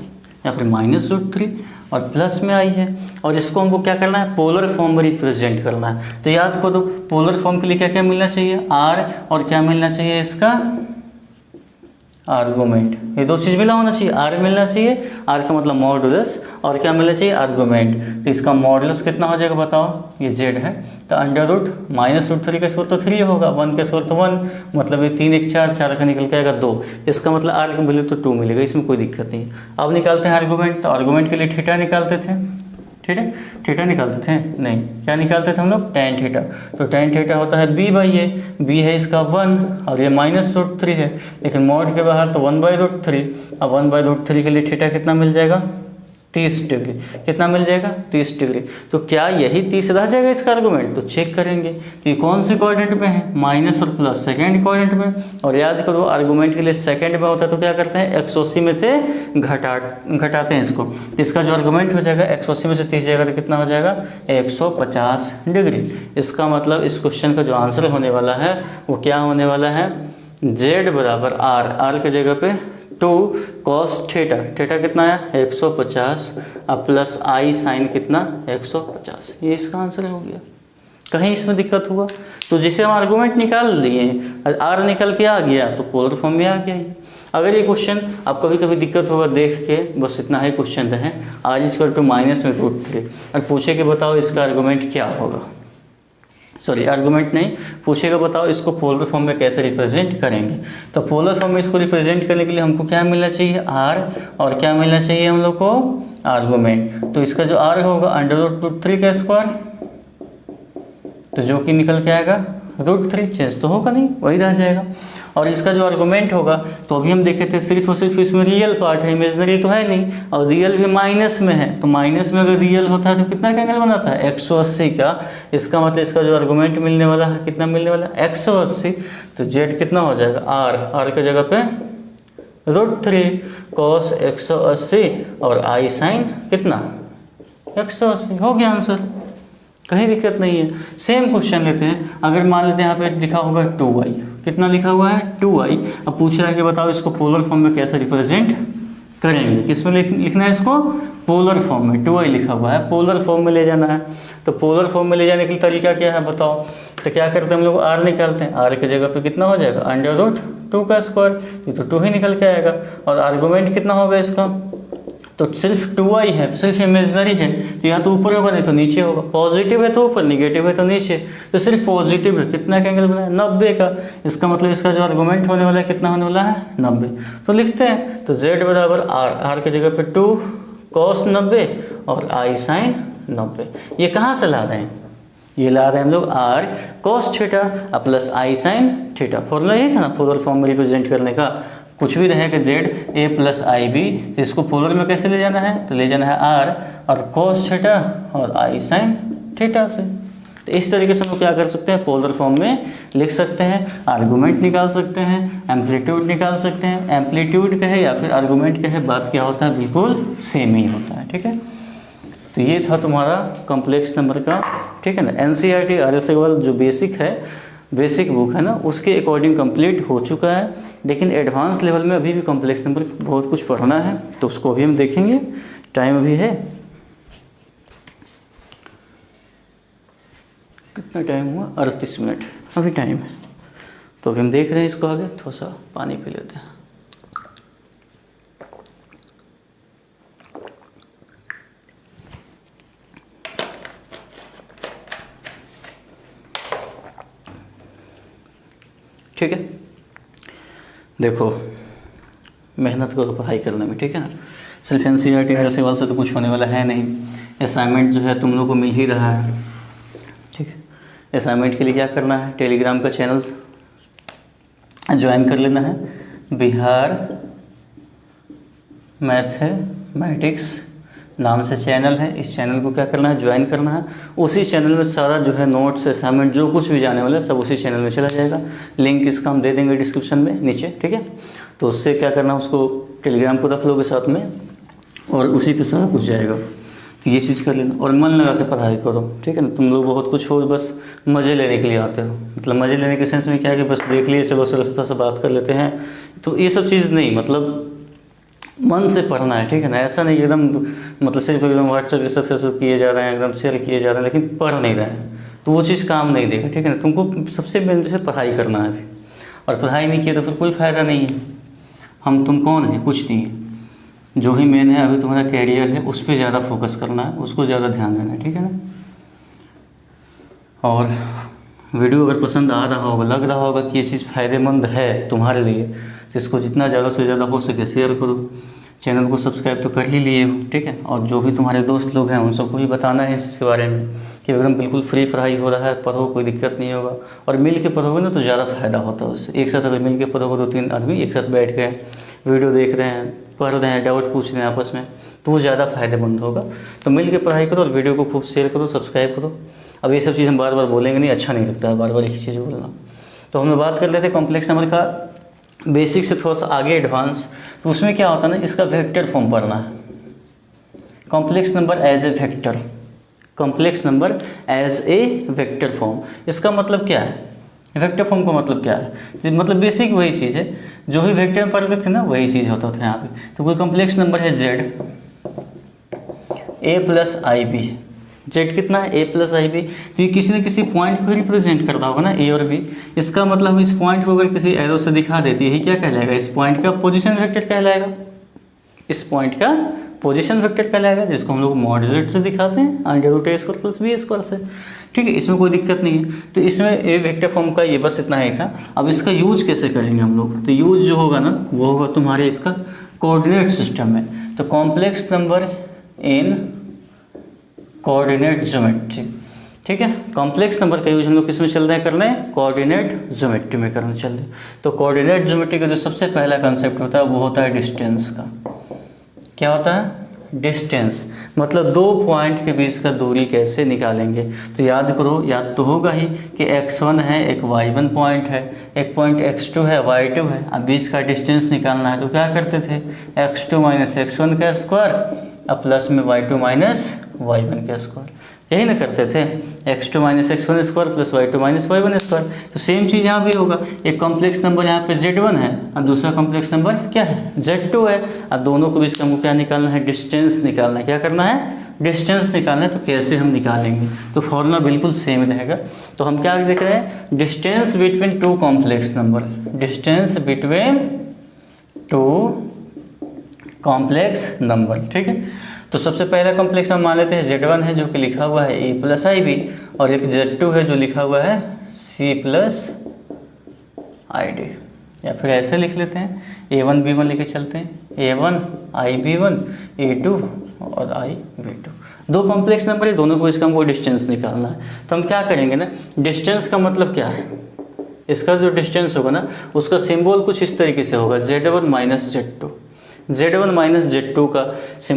या फिर -√3 और प्लस में i है। और इसको हमको क्या करना है, पोलर फॉर्म में रिप्रेजेंट करना है। तो याद करो पोलर फॉर्म के लिए क्या क्या मिलना चाहिए, r और क्या मिलना चाहिए इसका आर्गूमेंट, ये दो चीज़ मिला होना चाहिए, आर मिलना चाहिए, आर का मतलब मॉडुलस, और क्या मिलना चाहिए, आर्गूमेंट। तो इसका मॉडुलस कितना हो जाएगा बताओ, ये जेड है, तो अंडर रूट माइनस रूट 3 का स्क्वायर तो 3 होगा, 1 का स्क्वायर तो 1, मतलब ये 3 1 4, 4 का निकल के आएगा 2, इसका मतलब आर की वैल्यू तो 2 मिलेगा, इसमें कोई दिक्कत नहीं। अब निकालते हैं आर्गूमेंट, तो आर्गूमेंट के लिए थीटा निकालते थे, ठीक है, थीटा निकालते थे, नहीं क्या निकालते थे हम लोग, tan थीटा। तो tan थीटा होता है b बाई ए, b है इसका 1 और ये माइनस रूट 3 है, लेकिन मॉड के बाहर तो 1 बाई रूट 3। अब 1 बाई रूट 3 के लिए थीटा कितना मिल जाएगा, 30 डिग्री, कितना मिल जाएगा, 30 डिग्री। तो क्या यही 30 रह जाएगा इसका आर्गूमेंट, तो चेक करेंगे कि कौन से कोऑर्डिनेट में है, माइनस और प्लस सेकेंड कोऑर्डिनेट में। और याद करो आर्गूमेंट के लिए सेकेंड में होता है तो क्या करते हैं, 180 में से घटाते हैं इसको, तो इसका जो आर्गूमेंट हो जाएगा 180 में से 30 जाएगा तो कितना हो जाएगा, 150 डिग्री। इसका मतलब इस क्वेश्चन का जो आंसर होने वाला है वो क्या होने वाला है, जेड बराबर आर, आर की जगह पे 2 cos थीटा, थीटा कितना आया 150 अब प्लस आई साइन कितना 150, ये इसका आंसर हो गया। कहीं इसमें दिक्कत हुआ तो जिसे हम आर्गूमेंट निकाल लिए, आर निकल के आ गया तो पोलर फॉर्म में आ गया ये। अगर ये क्वेश्चन आप कभी कभी दिक्कत होगा देख के, बस इतना ही क्वेश्चन है, आर इक्वल टू माइनस में रूट 3, और पूछे कि बताओ इसका आर्गूमेंट क्या होगा, सॉरी आर्गूमेंट नहीं, पूछेगा बताओ इसको पोलर फॉर्म में कैसे रिप्रेजेंट करेंगे। तो पोलर फॉर्म में इसको रिप्रेजेंट करने के लिए हमको क्या मिलना चाहिए, आर, और क्या मिलना चाहिए हम लोग को, आर्गूमेंट। तो इसका जो आर होगा अंडर रूट 3 का स्क्वायर, तो जो कि निकल के आएगा रूट 3, चेंज तो होगा नहीं, वही रह जाएगा। और इसका जो आर्गूमेंट होगा तो अभी हम देखे थे सिर्फ और सिर्फ इसमें रियल पार्ट है, इमेजनरी तो है नहीं, और रियल भी माइनस में है, तो माइनस में अगर रियल होता है तो कितना का एंगल बनाता है 180 का। इसका मतलब इसका जो आर्गूमेंट मिलने वाला है कितना मिलने वाला है 180, तो जेड कितना हो जाएगा आर, आर की जगह पे रूट 3 cos 180 और आई साइन कितना 180, हो गया आंसर, कहीं दिक्कत नहीं है। सेम क्वेश्चन लेते हैं, अगर मान लेते हैं यहाँ पे लिखा होगा 2y, कितना लिखा हुआ है 2y, अब पूछ रहा है कि बताओ इसको पोलर फॉर्म में कैसे रिप्रेजेंट करेंगे, किस में लिखना है इसको, पोलर फॉर्म में, 2y लिखा हुआ है, पोलर फॉर्म में ले जाना है। तो पोलर फॉर्म में ले जाने के लिए तरीका क्या है बताओ, तो क्या करते हैं हम लोग आर निकालते हैं, आर की जगह पे कितना हो जाएगा अंडर रूट 2 का स्क्वायर, ये तो 2 ही निकल के आएगा, और आर्गूमेंट कितना होगा इसका, तो सिर्फ 2y है, सिर्फ इमेजनरी है, तो या तो ऊपर होगा नहीं तो नीचे होगा, पॉजिटिव है तो ऊपर, निगेटिव है तो नीचे, तो सिर्फ पॉजिटिव है, कितना का एंगल बना है 90 का। इसका मतलब इसका जो आर्गूमेंट होने वाला है कितना होने वाला है 90, तो लिखते हैं, तो z बराबर आर, आर की जगह पे 2 cos 90 और आई साइन 90। ये कहाँ से ला रहे हैं, ये ला रहे हैं हम लोग R cos theta plus I sine theta, formula यही था ना पोलर फॉर्म में रिप्रेजेंट करने का, कुछ भी रहेगा Z A plus I B, तो इसको पोलर में कैसे ले जाना है, तो ले जाना है आर और cos थीटा और आई साइन थीटा से। तो इस तरीके से हम लोग क्या कर सकते हैं, पोलर फॉर्म में लिख सकते हैं, आर्गूमेंट निकाल सकते हैं, एम्पलीट्यूड निकाल सकते हैं, एम्पलीट्यूड कहे या फिर आर्गूमेंट कहे बात क्या होता है बिल्कुल सेम ही होता है, ठीक है। तो ये था तुम्हारा कॉम्प्लेक्स नंबर का, ठीक है ना, एनसीईआरटी आर.एस. अग्रवाल जो बेसिक है, बेसिक बुक है ना, उसके अकॉर्डिंग कंप्लीट हो चुका है, लेकिन एडवांस लेवल में अभी भी कॉम्प्लेक्स नंबर बहुत कुछ पढ़ना है, तो उसको अभी हम देखेंगे, टाइम अभी है, कितना टाइम हुआ 38 मिनट अभी टाइम है, तो अभी हम देख रहे हैं इसको, आगे थोड़ा सा पानी पी लेते हैं। ठीक है, देखो मेहनत करो पढ़ाई करने में, ठीक है ना, सिर्फ एनसीईआरटी आर.एस. अग्रवाल से तो कुछ होने वाला है नहीं, असाइनमेंट जो है तुम लोग को मिल ही रहा है, ठीक है। असाइनमेंट के लिए क्या करना है, टेलीग्राम का चैनल ज्वाइन कर लेना है, बिहार मैथमेटिक्स नाम से चैनल है, इस चैनल को क्या करना है, ज्वाइन करना है। उसी चैनल में सारा जो है नोट्स असाइनमेंट जो कुछ भी जाने वाला है सब उसी चैनल में चला जाएगा, लिंक इसका हम दे देंगे डिस्क्रिप्शन में नीचे, ठीक है। तो उससे क्या करना है, उसको टेलीग्राम को रख लोगे साथ में और उसी पे सारा कुछ जाएगा, तो ये चीज़ कर लेना और मन लगा के पढ़ाई करो, ठीक है ना। तुम लोग बहुत कुछ हो बस मज़े लेने के लिए आते हो, मतलब मज़े लेने के सेंस में क्या है कि बस देख लिए चलो सरसता से बात कर लेते हैं, तो ये सब चीज़ नहीं, मतलब मन से पढ़ना है, ठीक है ना। ऐसा नहीं एकदम मतलब सिर्फ एकदम व्हाट्सएप ये सब फेसबुक किए जा रहे हैं, एकदम शेयर किए जा रहे हैं, लेकिन पढ़ नहीं रहे हैं, तो वो चीज़ काम नहीं देगा, ठीक है ना। तुमको सबसे मेन जो है पढ़ाई करना है, और पढ़ाई नहीं किया तो फिर कोई फ़ायदा नहीं है। हम तुम कौन है, कुछ नहीं है। जो ही मेन है अभी तुम्हारा कैरियर है, उस पर ज़्यादा फोकस करना है, उसको ज़्यादा ध्यान देना है, ठीक है ना। और वीडियो अगर पसंद आ रहा होगा, लग रहा होगा कि ये चीज़ फ़ायदेमंद है तुम्हारे लिए, तो इसको जितना ज़्यादा से ज़्यादा हो सके शेयर करो। चैनल को सब्सक्राइब तो कर ही लिए हो, ठीक है। और जो भी तुम्हारे दोस्त लोग हैं उन सबको भी बताना है इसके बारे में कि एकदम बिल्कुल फ्री पढ़ाई हो रहा है, पढ़ो, कोई दिक्कत नहीं होगा। और मिल के पढ़ोगे ना तो ज़्यादा फ़ायदा होता है उससे। एक साथ अगर मिल के पढ़ोगे, 2-3 आदमी एक साथ बैठ गए, वीडियो देख रहे हैं, पढ़ रहे हैं, डाउट पूछ रहे हैं आपस में, तो वो ज़्यादा फ़ायदेमंद होगा। तो मिल के पढ़ाई करो और वीडियो को खूब शेयर करो, सब्सक्राइब करो। अब ये सब चीज़ हम बार बार बोलेंगे नहीं, अच्छा नहीं लगता है बार बार एक ही चीज़ बोलना। तो हम लोग बात कर लेते हैं कॉम्प्लेक्स नंबर का बेसिक से थोड़ा सा आगे एडवांस। तो उसमें क्या होता है ना, इसका वेक्टर फॉर्म पढ़ना है। Complex number as a vector, complex number as a vector form, इसका मतलब क्या है? वेक्टर फॉर्म का मतलब क्या है? मतलब बेसिक वही चीज़ है जो ही वेक्टर में पढ़ते थे ना, वही चीज़ होता था यहाँ पे। तो कोई कॉम्प्लेक्स नंबर है z, a plus I B, Z कितना है, a प्लस आई बी। तो ये किसी न किसी पॉइंट को रिप्रेजेंट करता होगा ना, a और b। इसका मतलब इस पॉइंट को अगर किसी एरो से दिखा देती है, क्या कहलाएगा? इस पॉइंट का पोजीशन वेक्टर कहलाएगा। इस पॉइंट का पोजीशन वेक्टर कहलाएगा, जिसको हम लोग मॉड z से दिखाते हैं, under root a square plus b square से, ठीक है। इसमें कोई दिक्कत नहीं है। तो इसमें ए वेक्टर फॉर्म का ये बस इतना ही था। अब इसका यूज कैसे करेंगे हम लोग? तो यूज जो होगा ना, वो होगा तुम्हारे इसका कोऑर्डिनेट सिस्टम में। तो complex number in coordinate geometry, ठीक है। कॉम्प्लेक्स नंबर का यूज हम लोग किस में चल रहे हैं करने? कोऑर्डिनेट ज्योमेट्री में करने चल रहे हैं। तो कोऑर्डिनेट ज्योमेट्री का जो सबसे पहला कंसेप्ट होता है वो होता है डिस्टेंस का। क्या होता है? डिस्टेंस। मतलब दो पॉइंट के बीच का दूरी कैसे निकालेंगे। तो याद करो, याद तो होगा ही कि x1 है, एक y1 पॉइंट है, एक पॉइंट x2 है, y2 है। अब बीच का डिस्टेंस निकालना है तो क्या करते थे? x2 माइनस x1 का स्क्वायर अब प्लस में y2 माइनस y1 का स्क्वायर, यही ना करते थे। x2 minus x1 square plus y2 minus y1 square. तो सेम चीज़ यहाँ भी होगा। एक कॉम्प्लेक्स नंबर यहाँ पे z1 है और दूसरा कॉम्प्लेक्स नंबर क्या है? z2 है। और दोनों के बीच का हमको क्या निकालना है? डिस्टेंस निकालना है। क्या करना है? डिस्टेंस निकालना है। तो कैसे हम निकालेंगे? तो फॉर्मूला बिल्कुल सेम रहेगा। तो हम क्या देख रहे हैं? Distance between two complex number, distance between two complex number, ठीक है। तो सबसे पहला कॉम्प्लेक्स हम मान लेते हैं z1 है, जो कि लिखा हुआ है a प्लस आई बी, और एक z2 है जो लिखा हुआ है c प्लस आई डी। या फिर ऐसे लिख लेते हैं, a1 b1 लेके चलते हैं, a1 i b1 a2 और i b2। दो कॉम्प्लेक्स नंबर है, दोनों को इसका हमको डिस्टेंस निकालना है। तो हम क्या करेंगे ना, डिस्टेंस का मतलब क्या है? इसका जो डिस्टेंस होगा ना, उसका सिंबल कुछ इस तरीके से होगा, z1 minus z2। z1 minus z2 का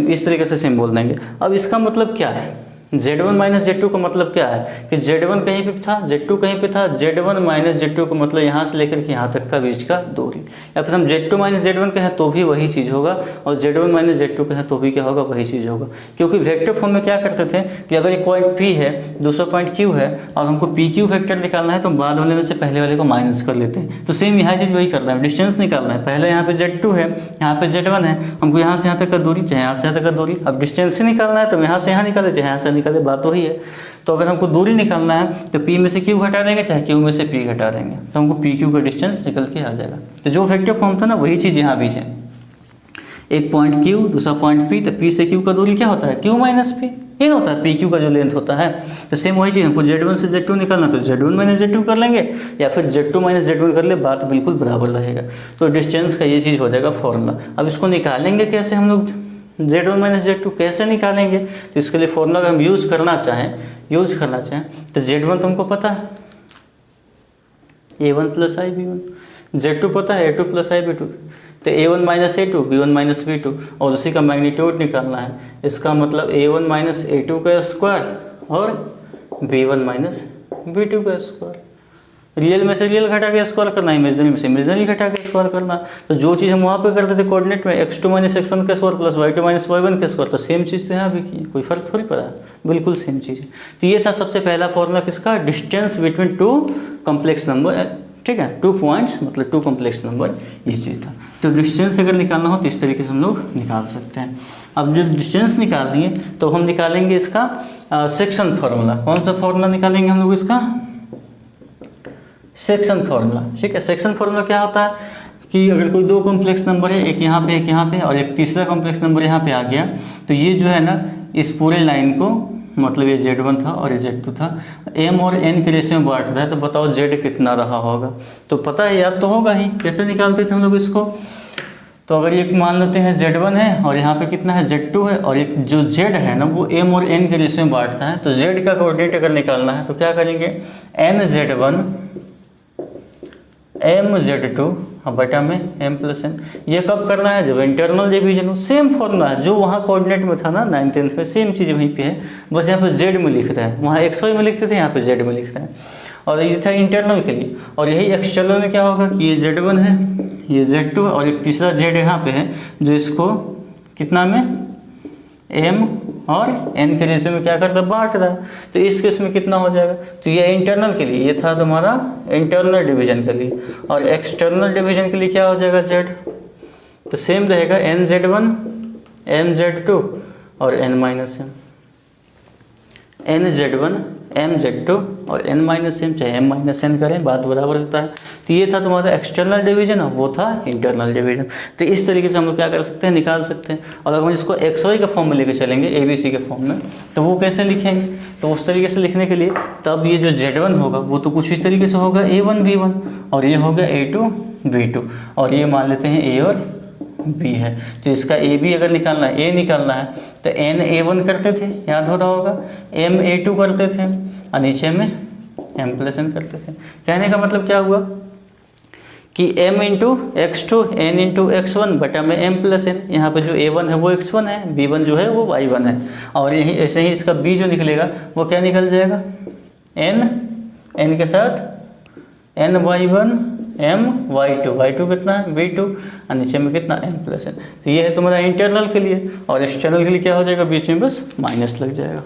इस तरीके से सिंबल देंगे। अब इसका मतलब क्या है? z1 माइनस z2 का मतलब क्या है कि z1 कहीं पे था, z2 कहीं पे था। z1 माइनस z2 का मतलब यहाँ से लेकर के यहाँ तक का बीच का दूरी। या फिर हम z2 माइनस z1 कहें तो भी वही चीज़ होगा, और z1 माइनस z2 कहें तो भी क्या होगा? वही चीज़ होगा। क्योंकि वेक्टर फॉर्म में क्या करते थे कि अगर एक पॉइंट P है, दूसरा पॉइंट Q है, और हमको PQ वेक्टर निकालना है तो बाद वाले में से पहले वाले को माइनस कर लेते हैं। तो सेम यहाँ चीज़ वही करना है, डिस्टेंस निकालना है। पहले यहाँ पे z2 है, यहाँ पे z1 है, हमको यहाँ से यहाँ तक का दूरी, चाहे यहाँ से यहाँ तक का दूरी। अब डिस्टेंस ही निकालना है तो यहाँ से यहाँ निकाले, चाहे यहाँ से निकाले, बात वही है। तो अगर हमको दूरी निकालना है तो P में से Q घटा देंगे, चाहे Q में से P घटा देंगे, तो हमको PQ का डिस्टेंस निकल के आ जाएगा। तो जो वेक्टर फॉर्म था ना, वही चीज़ यहाँ भी है। एक पॉइंट Q, दूसरा पॉइंट P, तो P से Q का दूरी क्या होता है? Q minus P। ये होता है PQ का जो लेंथ होता है। तो सेम वही चीज़, हमको z1 से z2 निकालना तो z1 माइनस z2 कर लेंगे, या फिर z2 माइनस z1 कर ले, बात बिल्कुल बराबर रहेगा। तो डिस्टेंस का ये चीज़ हो जाएगा फॉर्मूला। अब इसको निकालेंगे कैसे हम लोग? z1 माइनस z2 कैसे निकालेंगे? तो इसके लिए फॉर्मूला अगर हम यूज़ करना चाहें तो z1 तुमको पता है, a1 प्लस आई b1, z2 पता है a2 प्लस आई b2। तो a1 minus a2, b1 minus b2, और उसी का मैग्नीट्यूड निकालना है। इसका मतलब a1 माइनस a2 का स्क्वायर और b1 माइनस b2 का स्क्वायर। रियल में से रियल घटा के स्क्वायर करना, इमेजनरी में से इमेजनरी घटा के स्क्वायर करना। तो जो चीज़ हम वहाँ पे करते थे कोऑर्डिनेट में, x2 माइनस x1 का square plus y2 minus y1 का स्क्वायर, तो सेम चीज़ तो यहाँ भी की, कोई फर्क थोड़ी पड़ा, बिल्कुल सेम चीज़ है। तो ये था सबसे पहला फॉर्मूला किसका? Distance between two complex number, ठीक है, 2 पॉइंट्स मतलब 2 कॉम्प्लेक्स नंबर, ये चीज़ था। तो डिस्टेंस अगर निकालना हो तो इस तरीके से हम लोग निकाल सकते हैं। अब जब डिस्टेंस निकालनी है तो हम निकालेंगे इसका सेक्शन फार्मूला। कौन सा फार्मूला निकालेंगे हम लोग? इसका सेक्शन फार्मूला, ठीक है। सेक्शन फार्मूला क्या होता है कि अगर कोई दो कॉम्प्लेक्स नंबर है, एक यहाँ पे एक यहाँ पे और एक तीसरा कॉम्प्लेक्स नंबर यहाँ पे आ गया, तो ये जो है ना इस पूरे लाइन को, मतलब ये Z1 था और ये Z2 था, m और n के रेशियो में बांट रहा है, तो बताओ z कितना रहा होगा। तो पता है, याद तो होगा ही, कैसे निकालते थे हम लोग इसको। तो अगर ये मान लेते हैं Z1 है और यहाँ पे कितना है Z2 है, और एक जो Z है ना वो m और n के रेशियो में बांटता है, तो z का कोऑर्डिनेट अगर निकालना है तो क्या करेंगे, nZ1 mZ2 बटा में m प्लस n। ये कब करना है, जब इंटरनल डिवीजन हो। सेम फॉर्मूला है जो वहाँ कोऑर्डिनेट में था ना 9th 10th में, सेम चीज़ वहीं पे है, बस यहाँ पे z में लिख रहे हैं, वहाँ xy में लिखते थे, यहाँ पे z में लिख रहे हैं। और ये था इंटरनल के लिए, और यही एक्सटर्नल में क्या होगा कि ये Z1 है, ये Z2 है, और एक तीसरा Z यहाँ पे है जो इसको कितना में m और n के रेशियो में क्या करता है, बांट रहा है। तो इस केस में कितना हो जाएगा, तो ये इंटरनल के लिए, ये था तुम्हारा इंटरनल डिवीजन के लिए, और एक्सटर्नल डिवीजन के लिए क्या हो जाएगा z, तो सेम रहेगा nZ1 mZ2 और n minus m, nZ1 mZ2 और n माइनस m, चाहे m माइनस n करें बात बराबर होता है। तो ये था तुम्हारा एक्सटर्नल डिवीजन और वो था इंटरनल डिवीजन। तो इस तरीके से हम लोग क्या कर सकते हैं, निकाल सकते हैं। और अगर हम इसको XY के फॉर्म में लेके चलेंगे, ABC के फॉर्म में, तो वो कैसे लिखेंगे, तो उस तरीके से लिखने के लिए तब ये जो Z1 होगा वो तो कुछ इस तरीके से होगा A1 B1, और ये होगा A2 B2, और ये मान लेते हैं A और B है। तो इसका AB अगर निकालना है, A निकालना है, तो N A1 करते थे, याद हो रहा होगा, M A2 करते थे, और नीचे में M प्लस N करते थे। कहने का मतलब क्या हुआ कि M into X2 N into X1 बटा में M प्लस N। यहाँ पे जो A1 है वो X1 है, B1 जो है वो Y1 है, और यही ऐसे ही इसका B जो निकलेगा वो क्या निकल जाएगा, N के साथ NY1 M Y2, Y2 कितना है B2, और नीचे में कितना M प्लस N। तो ये है तुम्हारा इंटरनल के लिए, और एक्सटर्नल के लिए क्या हो जाएगा, बीच में बस माइनस लग जाएगा।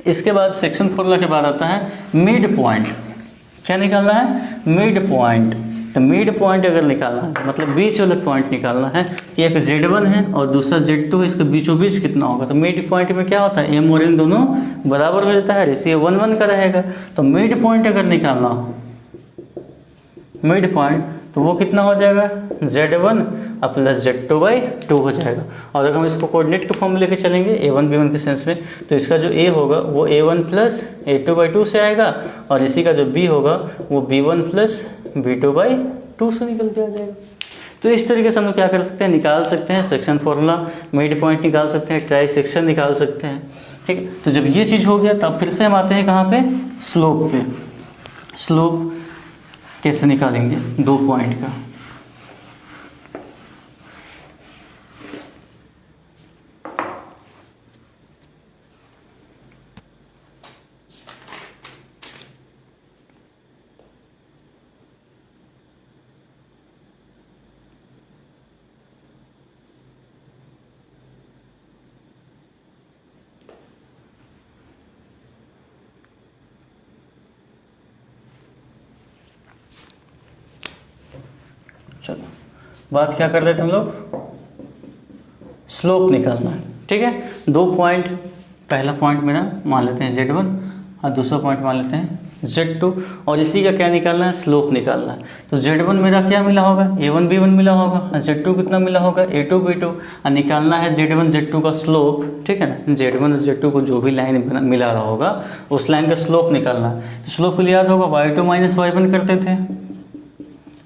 इसके बाद सेक्शन फॉर्मूला के बाद आता है मिड पॉइंट। क्या निकालना है, मिड पॉइंट। तो मिड पॉइंट अगर निकालना है, मतलब बीच वाला पॉइंट निकालना है कि एक Z1 है और दूसरा Z2 है, इसके बीचों बीच कितना होगा। तो मिड पॉइंट में क्या होता है, M और N दोनों बराबर हो जाता है, रेशियो 1:1 का रहेगा। तो मिड पॉइंट अगर निकालना हो, मिड पॉइंट, तो वो कितना हो जाएगा, Z1 प्लस Z2/2 हो जाएगा। और अगर हम इसको कोऑर्डिनेट के फॉर्म में लेके चलेंगे A1 B1 के सेंस में, तो इसका जो A होगा वो A1 प्लस A2/2 से आएगा, और इसी का जो B होगा वो B1 प्लस B2/2 से निकल के आ जाएगा। तो इस तरीके से हम लोग क्या कर सकते हैं, निकाल सकते हैं सेक्शन फॉर्मूला, मिड पॉइंट निकाल सकते हैं, ट्राई सेक्शन निकाल सकते हैं। ठीक है, तो जब ये चीज़ हो गया तब फिर से हम आते हैं कहाँ पे, स्लोप पे। स्लोप कैसे निकालेंगे 2 पॉइंट का। चलो बात क्या कर रहे थे हम लोग, स्लोप निकालना है। ठीक है, 2 पॉइंट, पहला पॉइंट मेरा मान लेते हैं Z1 और दूसरा पॉइंट मान लेते हैं Z2, और इसी का क्या निकालना है, स्लोप निकालना है। तो Z1 मेरा क्या मिला होगा, A1 B1 मिला होगा, और Z2 कितना मिला होगा, A2 B2, और निकालना है Z1 Z2 का स्लोप। ठीक है ना, Z1 और Z2 को जो भी लाइन मिला रहा होगा उस लाइन का स्लोप निकालना है। तो स्लोप के लिए याद होगा Y2 माइनस Y1 करते थे,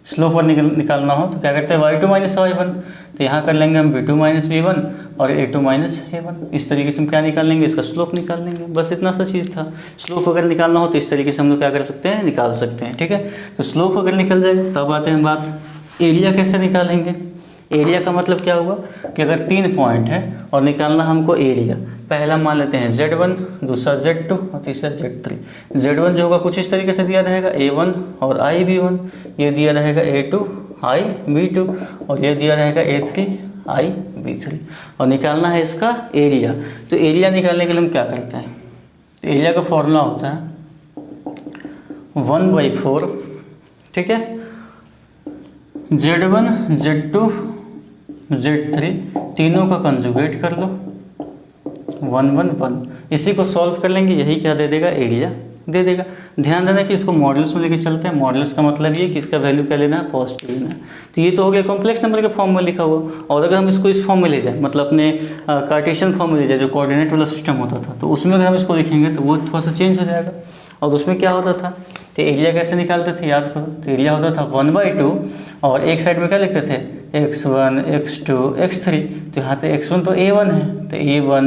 स्लोप पर निकालना हो तो क्या करते हैं, Y2 माइनस Y1। तो यहाँ कर लेंगे हम B2 माइनस B1 और A2 माइनस A1। इस तरीके से हम क्या निकाल लेंगे, इसका स्लोप निकाल लेंगे। बस इतना सा चीज़ था। स्लोप अगर निकालना हो तो इस तरीके से हम लोग क्या कर सकते हैं, निकाल सकते हैं। ठीक है, तो स्लोप अगर निकल जाएगा तब आते हैं बात एरिया कैसे निकालेंगे। एरिया का मतलब क्या हुआ कि अगर 3 पॉइंट है और निकालना हमको एरिया, पहला मान लेते हैं Z1, दूसरा Z2 और तीसरा Z3। Z1 जो होगा कुछ इस तरीके से दिया रहेगा A1 और IB1, ये दिया रहेगा A2 IB2 और ये दिया रहेगा A3 IB3, और निकालना है इसका एरिया। तो एरिया निकालने के लिए हम क्या करते हैं, एरिया का फॉर्मूला होता है 1/4। ठीक है, Z1 Z2 Z3 तीनों का कंजुगेट कर लो 1 1 1। इसी को सॉल्व कर लेंगे, यही क्या दे देगा, एरिया दे देगा। ध्यान देना कि इसको मॉडल्स में लेके चलते हैं। मॉडल्स का मतलब ये कि इसका वैल्यू क्या लेना है, पॉजिटिव लेना है। तो ये तो हो गया कॉम्प्लेक्स नंबर के फॉर्म में लिखा हुआ। और अगर हम इसको इस फॉर्म में ले जाए, मतलब अपने कार्टेशियन फॉर्म में ले जाए जो कोऑर्डिनेट वाला सिस्टम होता था, तो उसमें अगर हम इसको लिखेंगे तो वो थोड़ा सा चेंज हो जाएगा। और उसमें क्या होता था, तो एरिया कैसे निकालते थे याद करो। तो एरिया होता था 1/2 और एक साइड में क्या लिखते थे, x1 x2 x3। तो यहाँ पे x1 तो a1 है, तो a1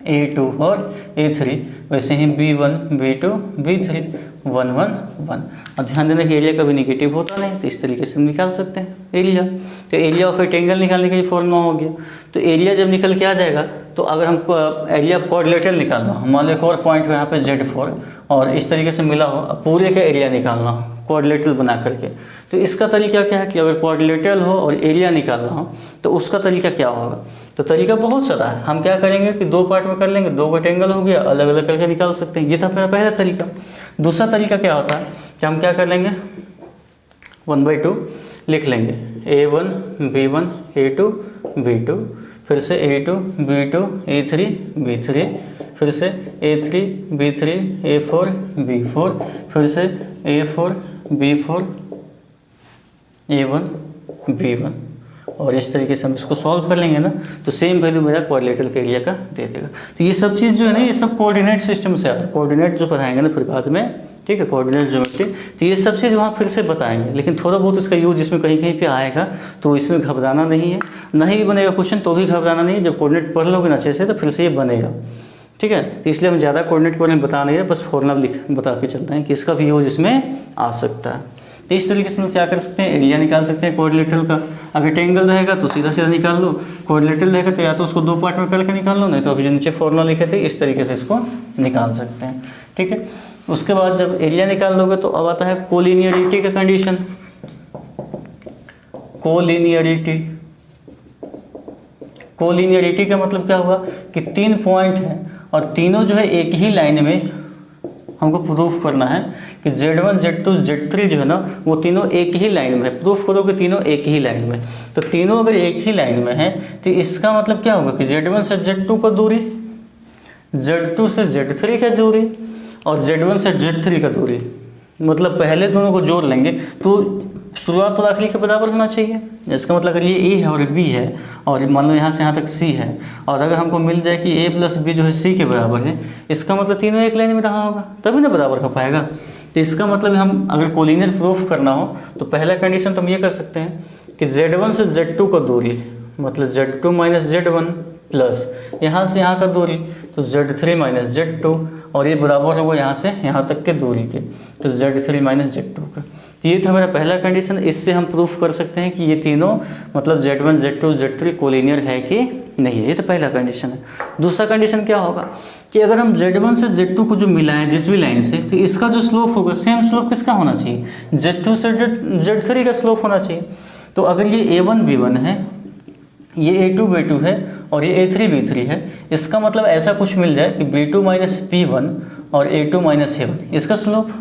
a2 और a3। वैसे ही b1 b2 b3 1 1 1। और ध्यान देना कि एरिया कभी निगेटिव होता नहीं, तो इस तरीके से हम निकाल सकते हैं एरिया। तो एरिया ऑफ रेक्टेंगल निकालने के लिए फॉर्मूला हो गया। तो एरिया जब निकल के आ जाएगा, तो अगर हमको एरिया ऑफ क्वाड्रिलेटरल निकालना हो, मान लो एक और पॉइंट हो यहाँ पे Z4 और इस तरीके से मिला हो, पूरे का एरिया निकालना हो क्वाड्रिलेटरल बना करके, तो इसका तरीका क्या है कि अगर क्वाड्रिलेटरल हो और एरिया निकालना हो तो उसका तरीका क्या होगा। तो तरीका बहुत सारा है। हम क्या करेंगे कि 2 पार्ट में कर लेंगे, 2 रेक्टेंगल हो गया, अलग अलग करके निकाल सकते हैं। ये था मेरा पहला तरीका। दूसरा तरीका क्या होता है कि हम क्या कर लेंगे, 1/2 लिख लेंगे, a1 b1 a2 b2, फिर से a2 b2 a3 b3, फिर से a3 b3 a4 b4, फिर से a4 b4 a1 b1। और इस तरीके से हम इसको सॉल्व कर लेंगे ना, तो सेम वैल्यू मेरा क्वाड्रिलेटरल के एरिया का दे देगा। तो ये सब चीज़ जो है ना, ये सब कोऑर्डिनेट सिस्टम से आता है। कोऑर्डिनेट जो पढ़ाएंगे ना फिर बाद में, ठीक है, कोऑर्डिनेट ज्योमेट्री, तो ये सब चीज़ वहाँ फिर से बताएंगे। लेकिन थोड़ा बहुत इसका यूज इसमें कहीं कहीं पे आएगा, तो इसमें घबराना नहीं है। नहीं भी बनेगा क्वेश्चन तो भी घबराना नहीं है। जब कोऑर्डिनेट पढ़ लोगे ना अच्छे से, तो फिर से ये बनेगा, ठीक है। तो इसलिए हम ज़्यादा कोऑर्डिनेट के बारे में बता नहीं रहे, बस फॉर्मूला बता के चलते हैं कि इसका भी यूज इसमें आ सकता है। तो इस तरीके से हम क्या कर सकते हैं, एरिया निकाल सकते हैं क्वाड्रिलेटरल का। अगर ट्रायंगल रहेगा तो सीधा सीधा निकाल लो, क्वाड्रिलेटरल रहेगा तो या तो उसको 2 पार्ट में करके निकाल लो, नहीं तो अभी जो नीचे फॉर्मूला लिखे थे इस तरीके से इसको निकाल सकते हैं, ठीक है। उसके बाद जब एरिया निकाल लोगे तो अब आता है कोलिनियरिटी का कंडीशन। कोलिनियरिटी, कोलिनियरिटी का मतलब क्या हुआ कि 3 पॉइंट हैं और तीनों जो है एक ही लाइन में हमको प्रूफ करना है कि Z1 Z2 Z3 जो है ना, वो तीनों एक ही लाइन में है। प्रूफ करो कि तीनों एक ही लाइन में। तो तीनों अगर एक ही लाइन में है तो इसका मतलब क्या होगा कि Z1 से Z2 का दूरी, Z2 से Z3 का दूरी और Z1 से Z3 का दूरी, मतलब पहले दोनों को जोड़ लेंगे तो शुरुआत और आखिरी के बराबर होना चाहिए। इसका मतलब अगर ये A है और B है और मान लो यहाँ से यहाँ तक C है, और अगर हमको मिल जाए कि A + B जो है C के बराबर है, इसका मतलब तीनों एक लाइन में रहा होगा, तभी ना बराबर हो पाएगा। तो इसका मतलब हम अगर कोलिनियर प्रूफ करना हो तो पहला कंडीशन तो हम ये कर सकते हैं कि Z1 से Z2 का दूरी, मतलब Z2 - Z1 प्लस यहाँ से यहाँ का दूरी तो Z3 - Z2, और ये बराबर होगा यहाँ से यहाँ तक के दूरी के, तो Z3 - Z2 का। तो ये था मेरा पहला कंडीशन। इससे हम प्रूफ कर सकते हैं कि ये तीनों मतलब Z1 Z2 Z3 कोलिनियर है कि नहीं है। ये तो पहला कंडीशन है। दूसरा कंडीशन क्या होगा कि अगर हम Z1 से Z2 को जो मिलाएं जिस भी लाइन से, तो इसका जो स्लोप होगा सेम स्लोप किसका होना चाहिए, Z2 से Z3 का स्लोप होना चाहिए। तो अगर ये A1 B1 है, ये A2 B2 है और ये A3 B3 है, इसका मतलब ऐसा कुछ मिल जाए कि B2 - P1 और A2 - A1 इसका स्लोप,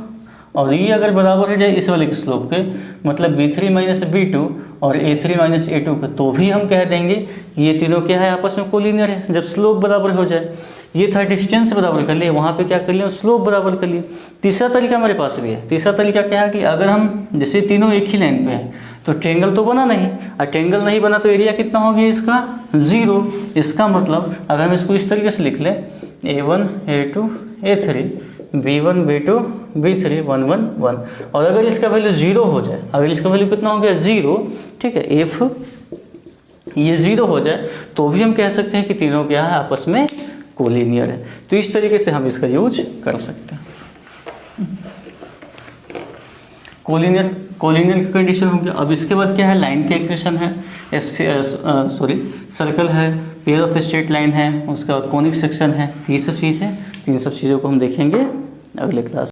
और ये अगर बराबर हो जाए इस वाले के स्लोप के, मतलब B3 - B2 और A3 - A2 का, तो भी हम कह देंगे कि ये तीनों क्या है, आपस में कोलिनियर है जब स्लोप बराबर हो जाए। ये था डिस्टेंस बराबर कर लिए, वहाँ पे क्या कर लिए, स्लोप बराबर कर लिए। तीसरा तरीका हमारे पास भी है। तीसरा तरीका क्या है कि अगर हम जैसे तीनों एक ही लाइन पे हैं तो ट्रायंगल तो बना नहीं, और ट्रायंगल नहीं बना तो एरिया कितना हो गया इसका, 0। इसका मतलब अगर हम इसको इस तरीके से लिख लें, A1 A2 A3 B1 B2 B3 1 1 1, और अगर इसका वैल्यू 0 हो जाए, अगर इसका वैल्यू कितना हो गया 0, ठीक है, इफ ये 0 हो जाए तो भी हम कह सकते हैं कि तीनों क्या है, आपस में कोलिनियर है। तो इस तरीके से हम इसका यूज कर सकते हैं। कोलिनियर की कंडीशन हो गया। अब इसके बाद क्या है, लाइन के इक्वेशन है, सर्कल है, पेयर ऑफ स्ट्रेट लाइन है, उसके बाद कॉनिक सेक्शन है। ये सब चीज़ है। इन सब चीज़ों को हम देखेंगे अगले क्लास।